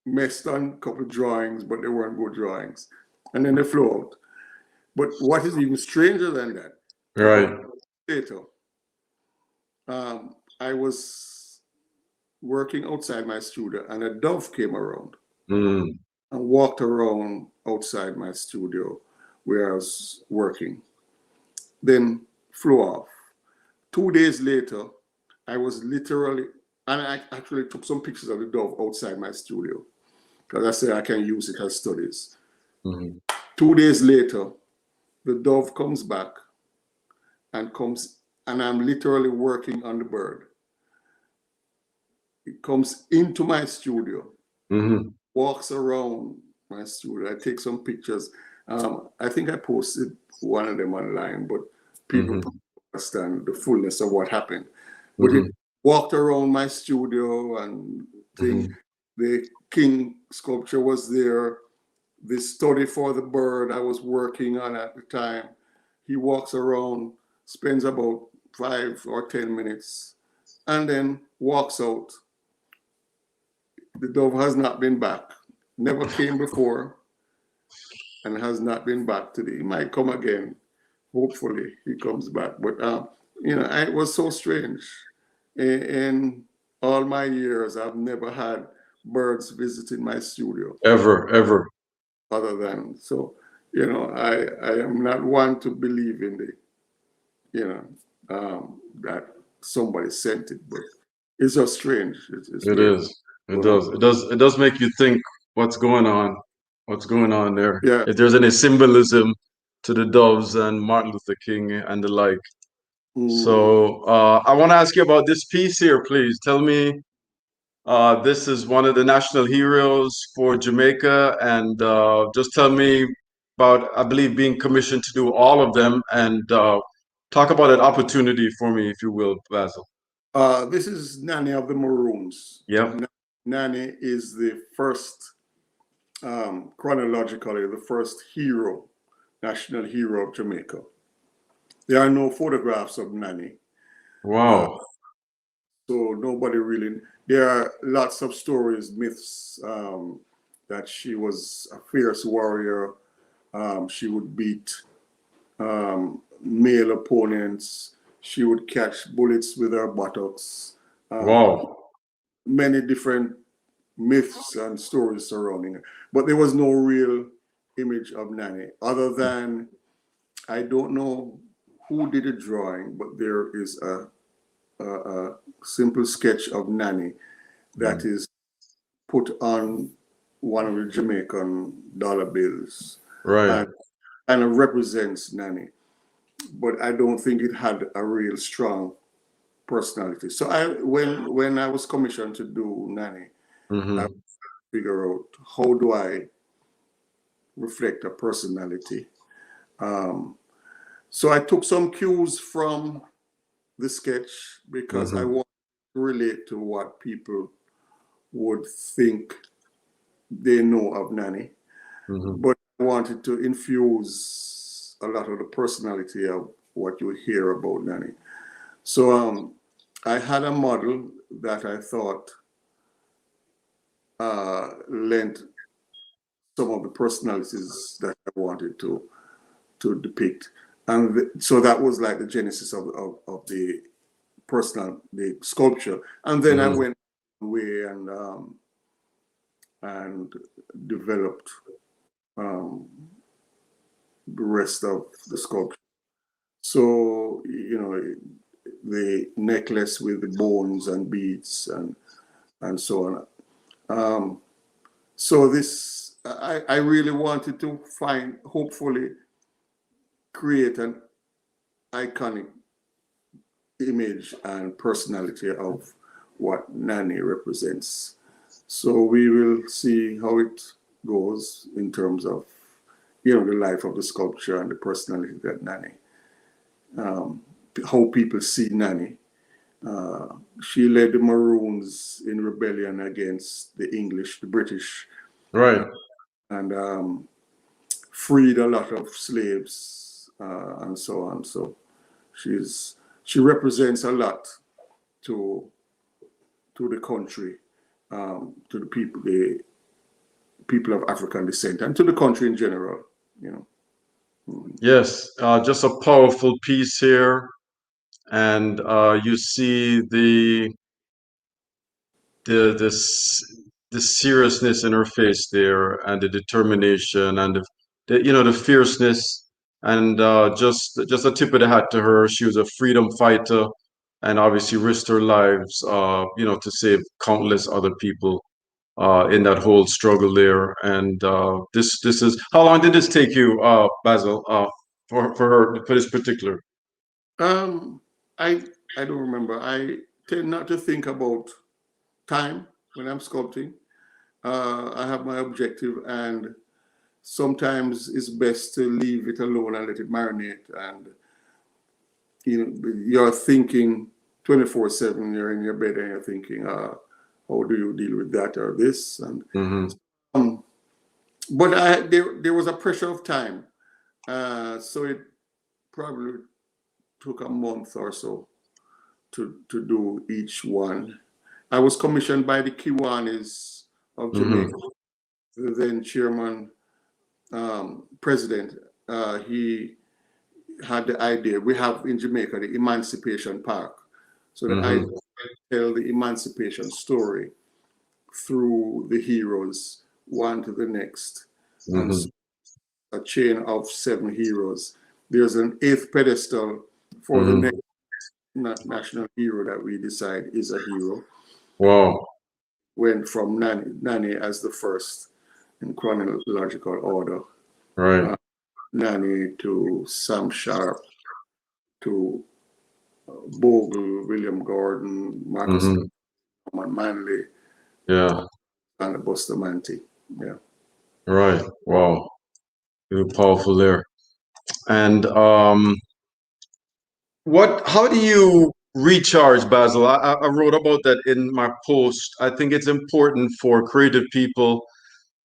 messed on a couple of drawings, but they weren't good drawings. And then they flew out. But what is even stranger than that, about Right. later, I was working outside my studio and a dove came around Mm. and walked around outside my studio where I was working, then flew off. 2 days later, I was literally, and I actually took some pictures of the dove outside my studio. because I say I can use it as studies. Mm-hmm. 2 days later, the dove comes back and comes, and I'm literally working on the bird. It comes into my studio, Mm-hmm. walks around my studio. I take some pictures. I think I posted one of them online, but people Mm-hmm. probably understand the fullness of what happened. But it Mm-hmm. walked around my studio and thing. Mm-hmm. The king sculpture was there. The study for the bird I was working on at the time. He walks around, spends about 5 or 10 minutes, and then walks out. The dove has not been back. Never came before and has not been back today. He might come again. Hopefully he comes back. But it was so strange. In all my years, I've never had birds visiting my studio Ever, ever. other than so. I am not one to believe in the that somebody sent it, but it's just strange. It's It weird. is. It does. It does. It does make you think what's going on. What's going on there? Yeah. If there's any symbolism to the doves and Martin Luther King and the like. Mm. So I want to ask you about this piece here, please. Tell me, this is one of the national heroes for Jamaica, and just tell me about, I believe, being commissioned to do all of them, and talk about an opportunity for me, if you will, Basil. This is Nani of the Maroons. Yep. Nani is the first, chronologically, the first hero, national hero of Jamaica. There are no photographs of Nani. Wow. So nobody really, there are lots of stories, myths, that she was a fierce warrior. She would beat male opponents. She would catch bullets with her buttocks. Wow. Many different myths and stories surrounding her. But there was no real image of Nani, other than I don't know who did a drawing, but there is a simple sketch of Nani that is put on one of the Jamaican dollar bills Right. and it represents Nani. But I don't think it had a real strong personality. So when I was commissioned to do Nani, I Mm-hmm. figure out how do I reflect a personality. Um, so I took some cues from the sketch because I Mm-hmm. want to relate to what people would think they know of Nani, Mm-hmm. but I wanted to infuse a lot of the personality of what you hear about Nani. So I had a model that I thought lent some of the personalities that I wanted to depict. And so that was like the genesis of the sculpture. And then I Mm-hmm. went away and developed um, the rest of the sculpture. So, the necklace with the bones and beads and so on. So I really wanted to hopefully create an iconic image and personality of what Nani represents. So we will see how it goes in terms of, the life of the sculpture and the personality that Nani, how people see Nani. She led the Maroons in rebellion against the British, Right. and freed a lot of slaves and so on. So she represents a lot to the country, to the people of African descent, and to the country in general. You know. Yes. Just a powerful piece here, and you see this the seriousness in her face there, and the determination, and the fierceness, and just a tip of the hat to her. She was a freedom fighter, and obviously risked her lives, to save countless other people in that whole struggle there. And this is how long did this take you, Basil, for this particular? Um, I I don't remember. I tend not to think about time when I'm sculpting. I have my objective, and sometimes it's best to leave it alone and let it marinate. And you're thinking 24/7. You're in your bed and you're thinking, how do you deal with that or this? And Mm-hmm. um, but there was a pressure of time, so it probably took a month or so to do each one. I was commissioned by the Kiwanis of Jamaica, Mm-hmm. the then chairman, president. He had the idea. We have in Jamaica the Emancipation Park. So the idea Mm-hmm. tell the emancipation story through the heroes, one to the next, and Mm-hmm. a chain of 7 heroes. There's an eighth pedestal for the Mm-hmm. next national hero that we decide is a hero. Wow. Went from Nani as the first in chronological order. Right. Uh, Nani to Sam Sharp to Bogle, William Gordon, Marcus Mm-hmm. Manley, Yeah. and Bustamante. Yeah. Right. Wow. Very powerful there. And how do you recharge, Basil? I wrote about that in my post. I think it's important for creative people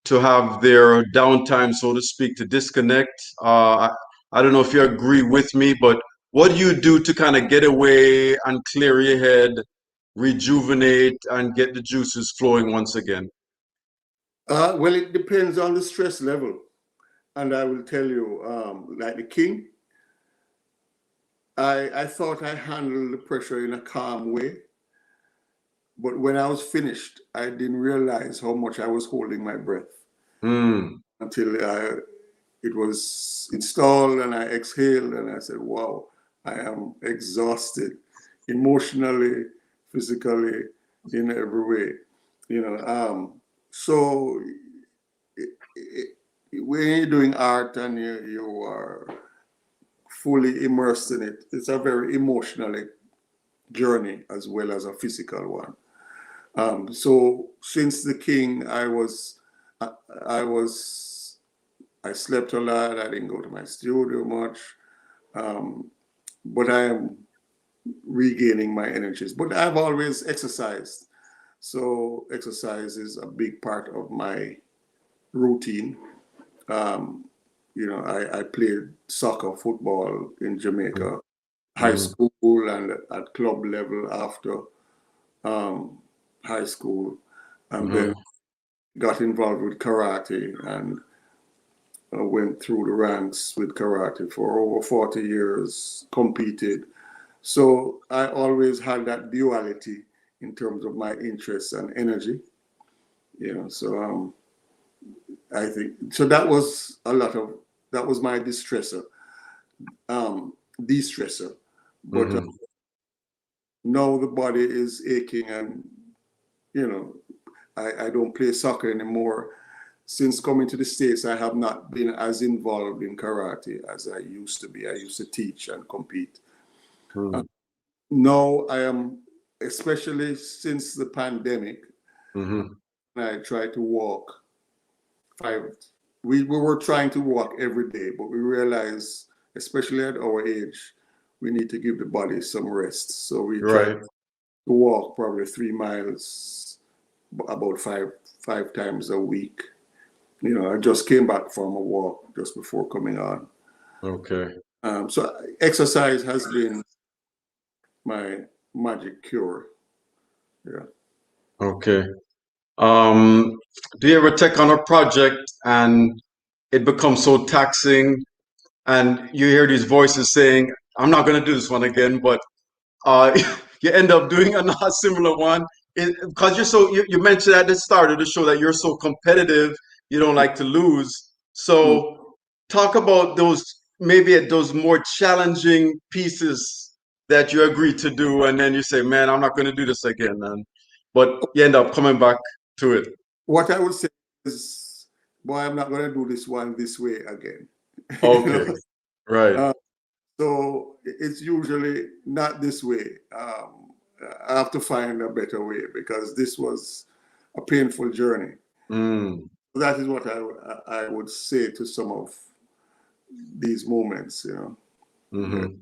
to have their downtime, so to speak, to disconnect. I don't know if you agree with me, but what do you do to kind of get away and clear your head, rejuvenate, and get the juices flowing once again? Well, it depends on the stress level. And I will tell you, like the king, I thought I handled the pressure in a calm way. But when I was finished, I didn't realize how much I was holding my breath Mm, until it was installed and I exhaled and I said, wow, I am exhausted emotionally, physically, in every way. So it, it, when you're doing art and you are fully immersed in it, it's a very emotional journey as well as a physical one. So since the king, I, I was, I slept a lot. I didn't go to my studio much, um, but I am regaining my energies. But I've always exercised, so exercise is a big part of my routine. Um, I played soccer, football in Jamaica, high mm, school, and at club level after um, high school, and then mm, got involved with karate and went through the ranks with karate for over 40 years, competed. So I always had that duality in terms of my interests and energy. So I think so. That was my distressor, de-stressor. But mm. now the body is aching, and you know, I don't play soccer anymore. Since coming to the States, I have not been as involved in karate as I used to be. I used to teach and compete. Uh, Mm, Now I am, especially since the pandemic, mm, I try to walk five. We were trying to walk every day, but we realized, especially at our age, we need to give the body some rest. So we try to right. walk probably 3 miles about five times a week. I just came back from a walk just before coming on. Okay. So exercise has been my magic cure. Yeah. Okay. Um, do you ever take on a project and it becomes so taxing, and you hear these voices saying, "I'm not going to do this one again," but uh, you end up doing another similar one because you mentioned at the start of the show that you're so competitive, you don't like to lose. Mm. So talk about those maybe at those more challenging pieces that you agree to do, and then you say, "Man, I'm not going to do this again," and but you end up coming back to it. What I would say is, boy, I'm not going to do this one this way again. Okay, right. So it's usually not this way. I have to find a better way because this was a painful journey. Mm. That is what I would say to some of these moments, you know. Mm-hmm.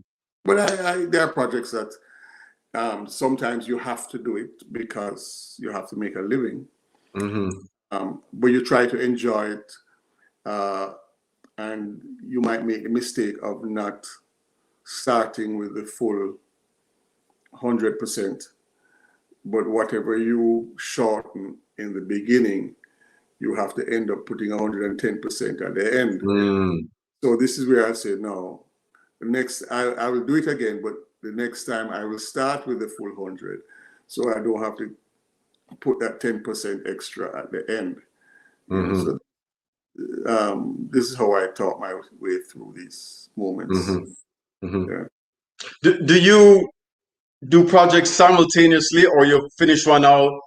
But there are projects that sometimes you have to do it because you have to make a living. Mm-hmm. But you try to enjoy it, and you might make the mistake of not starting with the full 100%. But whatever you shorten in the beginning, you have to end up putting 110% at the end. Mm. So this is where I say, no, the next, I will do it again, but the next time I will start with the full 100. So I don't have to put that 10% extra at the end. Mm-hmm. So this is how I taught my way through these moments. Mm-hmm. Mm-hmm. Yeah. Do you do projects simultaneously, or you finish one out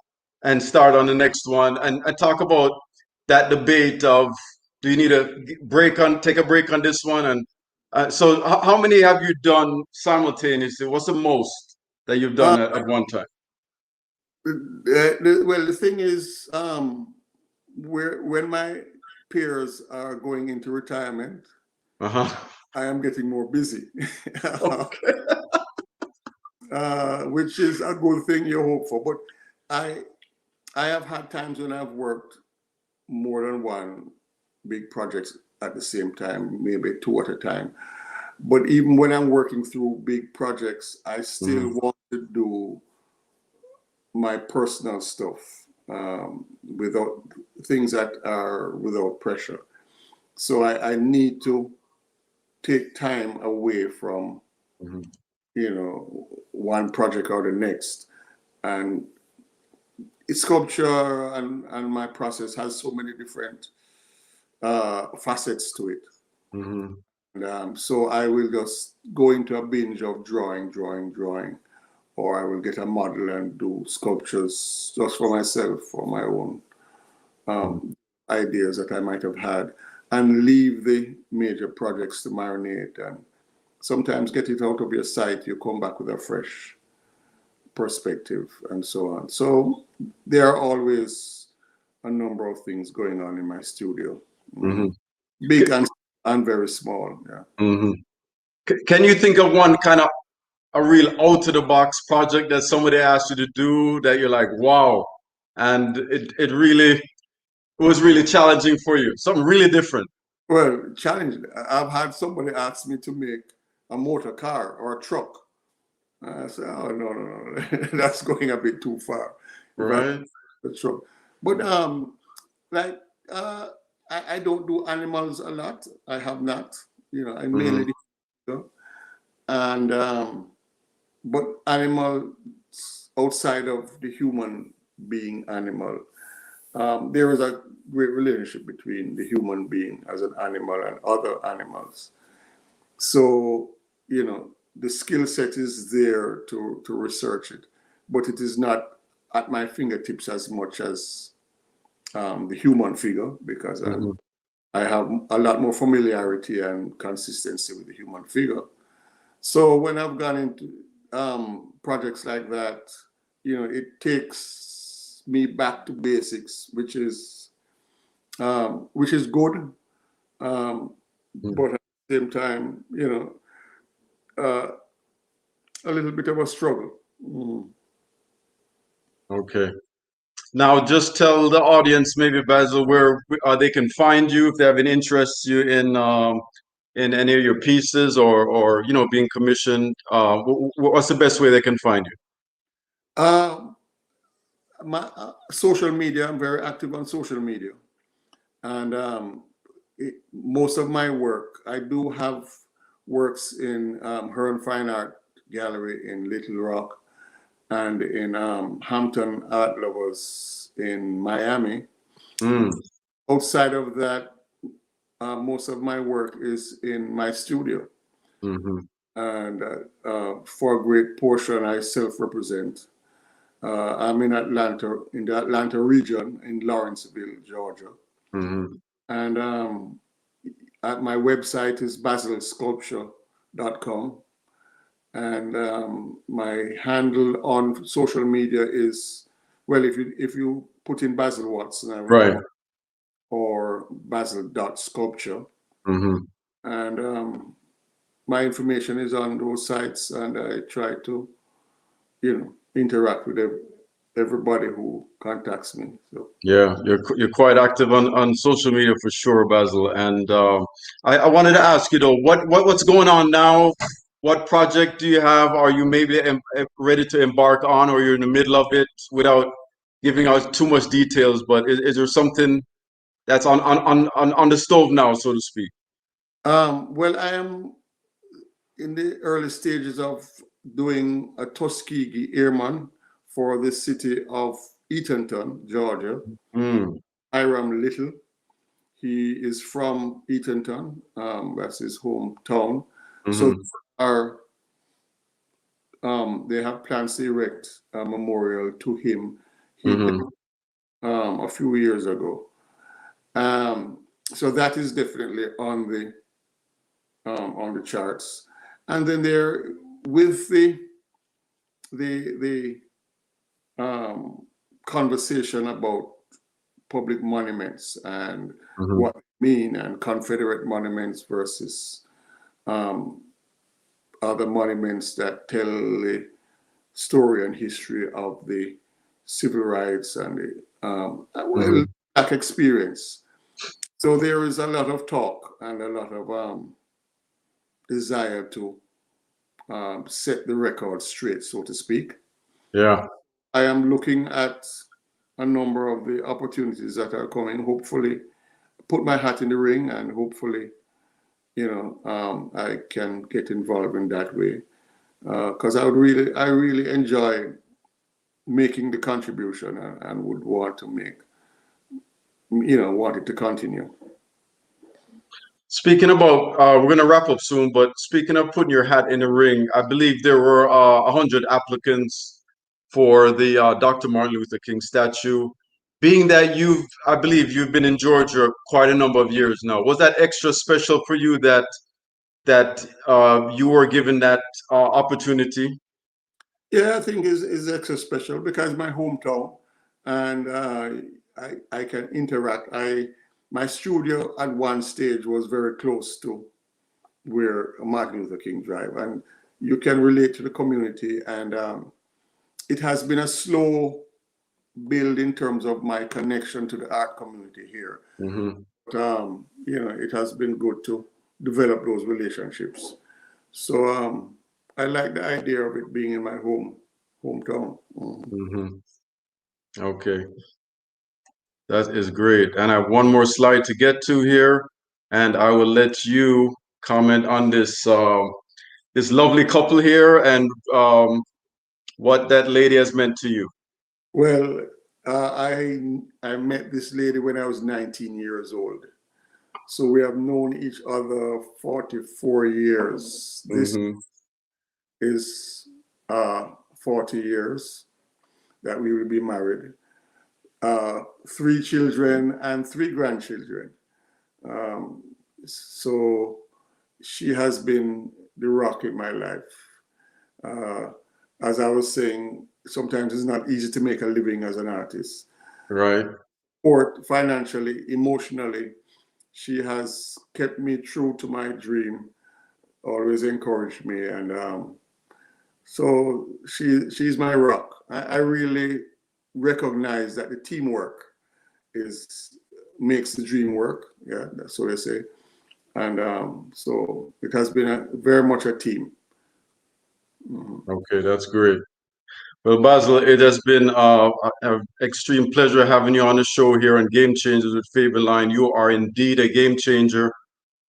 and start on the next one? And talk about that debate of, do you need take a break on this one? And so how many have you done simultaneously? What's the most that you've done at one time? Well, the thing is, when my peers are going into retirement, Uh-huh. I am getting more busy, Okay. which is a good thing you hope for. But I have had times when I've worked more than one big project at the same time, maybe two at a time. But even when I'm working through big projects, I still want to do my personal stuff without things that are without pressure. So I need to take time away from, one project or the next. And sculpture and my process has so many different facets to it. Mm-hmm. And so I will just go into a binge of drawing, or I will get a model and do sculptures just for myself, for my own ideas that I might have had, and leave the major projects to marinate. And sometimes get it out of your sight, you come back with a fresh perspective and so on. So there are always a number of things going on in my studio, big and very small. Yeah. Mm-hmm. Can you think of one kind of a real out of the box project that somebody asked you to do that you're like, wow, and it was really challenging for you, something really different? Well, challenge. I've had somebody ask me to make a motor car or a truck. I said, oh, no, that's going a bit too far. Right. The truck. But like I don't do animals a lot. I have not. I mainly do. And but animals outside of the human being animal, there is a great relationship between the human being as an animal and other animals. So, the skill set is there to research it, but it is not at my fingertips as much as the human figure, because I have a lot more familiarity and consistency with the human figure. So when I've gone into projects like that, it takes me back to basics, which is good, but at the same time, uh, a little bit of a struggle. Okay. Now, just tell the audience, maybe Basil, where they can find you if they have an interest you in any of your pieces, or being commissioned. What's the best way they can find you? My social media, I'm very active on social media. And most of my work, I do have works in Hearn Fine Art Gallery in Little Rock and in Hampton Art Lovers in Miami. Outside of that, most of my work is in my studio. And for a great portion, I self-represent. I'm in Atlanta, in the Atlanta region, in Lawrenceville, Georgia. Mm-hmm. And at my website is basilsculpture.com. And my handle on social media is, well, if you put in Basil Watson, I will Right. come up, or basil.sculpture. Mm-hmm. And my information is on those sites, and I try to, you know, interact with everybody who contacts me. So Yeah, you're quite active on social media for sure, Basil. And I wanted to ask you though, what's going on now? What project do you have? Are you maybe ready to embark on, or you're in the middle of it without giving out too much details? But is there something that's on the stove now, so to speak? well, I am in the early stages of doing a Tuskegee Airman for the city of Eatonton, Georgia. Mm, Hiram Little. He is from Eatonton. That's his hometown. So mm-hmm, are they have plans to erect a memorial to him. He died mm-hmm, a few years ago. So that is definitely on the charts. And then there with the conversation about public monuments and mm-hmm, what they mean, and Confederate monuments versus um, other monuments that tell the story and history of the civil rights and the mm-hmm. black experience. So there is a lot of talk and a lot of desire to set the record straight, so to speak. Yeah. I am looking at a number of the opportunities that are coming. Hopefully, put my hat in the ring, and hopefully, I can get involved in that way. Because I really enjoy making the contribution, and would want to make, want it to continue. Speaking about, we're going to wrap up soon, but speaking of putting your hat in the ring, I believe there were 100 applicants for the Dr. Martin Luther King statue. Being that I believe you've been in Georgia quite a number of years now, was that extra special for you that you were given that opportunity? Yeah, I think is extra special because my hometown, and I can interact. My studio at one stage was very close to where Martin Luther King Drive, and you can relate to the community. And it has been a slow build in terms of my connection to the art community here. Mm-hmm. But it has been good to develop those relationships. So I like the idea of it being in my hometown. Mm-hmm. Okay, that is great. And I have one more slide to get to here, and I will let you comment on this lovely couple here and what that lady has meant to you. Well, I met this lady when I was 19 years old. So we have known each other 44 years. This Mm-hmm. is 40 years that we will be married. 3 children and 3 grandchildren. Um, so she has been the rock in my life. Uh, as I was saying, sometimes it's not easy to make a living as an artist. Right. Or financially, emotionally, she has kept me true to my dream, always encouraged me, and so she's my rock. I really recognize that the teamwork is makes the dream work. Yeah, that's what I say. And so it has been very much a team. Okay, that's great. Well, Basil, it has been an extreme pleasure having you on the show here on Game Changers with Faberline. You are indeed a game changer.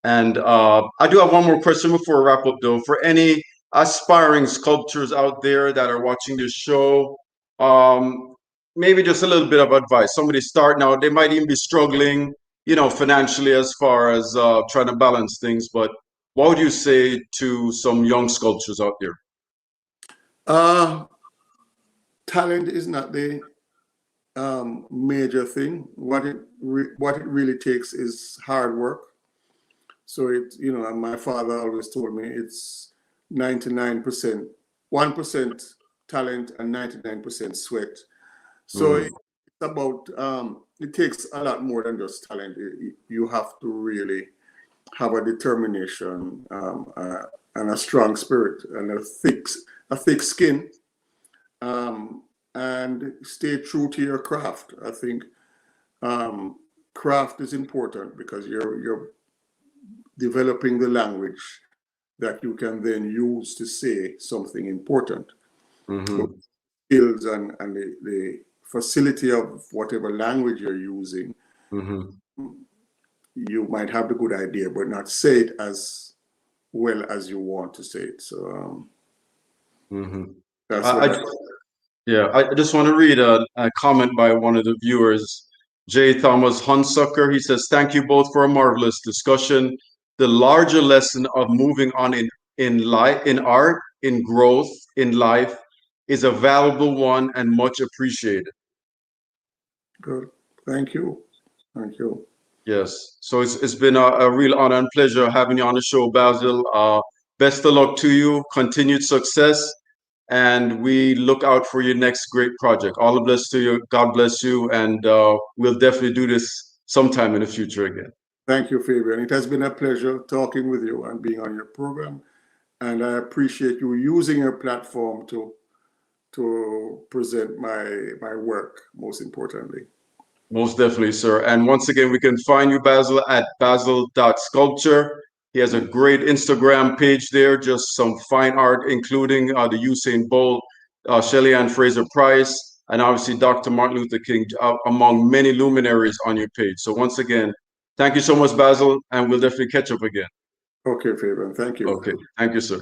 And I do have one more question before we wrap up, though. For any aspiring sculptors out there that are watching this show, um, maybe just a little bit of advice. Somebody starting out, they might even be struggling, financially as far as trying to balance things. But what would you say to some young sculptors out there? Uh, talent is not the major thing. What it really takes is hard work. So and my father always told me it's 99%, 1% talent and 99% sweat. So it's about it takes a lot more than just talent. You have to really have a determination and a strong spirit and a thick skin, and stay true to your craft. I think craft is important because you're developing the language that you can then use to say something important. Skills and the facility of whatever language you're using, you might have the good idea, but not say it as well as you want to say it. So that's what I just want to read a comment by one of the viewers, J. Thomas Hunsucker. He says, "Thank you both for a marvelous discussion. The larger lesson of moving on in life, in art, in growth, in life, is a valuable one and much appreciated." Good. Thank you. Thank you. Yes. So it's been a real honor and pleasure having you on the show, Basil. Best of luck to you. Continued success. And we look out for your next great project. All the best to you. God bless you. And we'll definitely do this sometime in the future again. Thank you, Fabian. It has been a pleasure talking with you and being on your program. And I appreciate you using your platform to present my work, most importantly. Most definitely, sir. And once again, we can find you, Basil, at basil.sculpture. He has a great Instagram page there, just some fine art, including the Usain Bolt, Shelly-Ann Fraser-Pryce, and obviously Dr. Martin Luther King, among many luminaries on your page. So once again, thank you so much, Basil, and we'll definitely catch up again. Okay, Fabian. Thank you. Okay. Thank you, sir.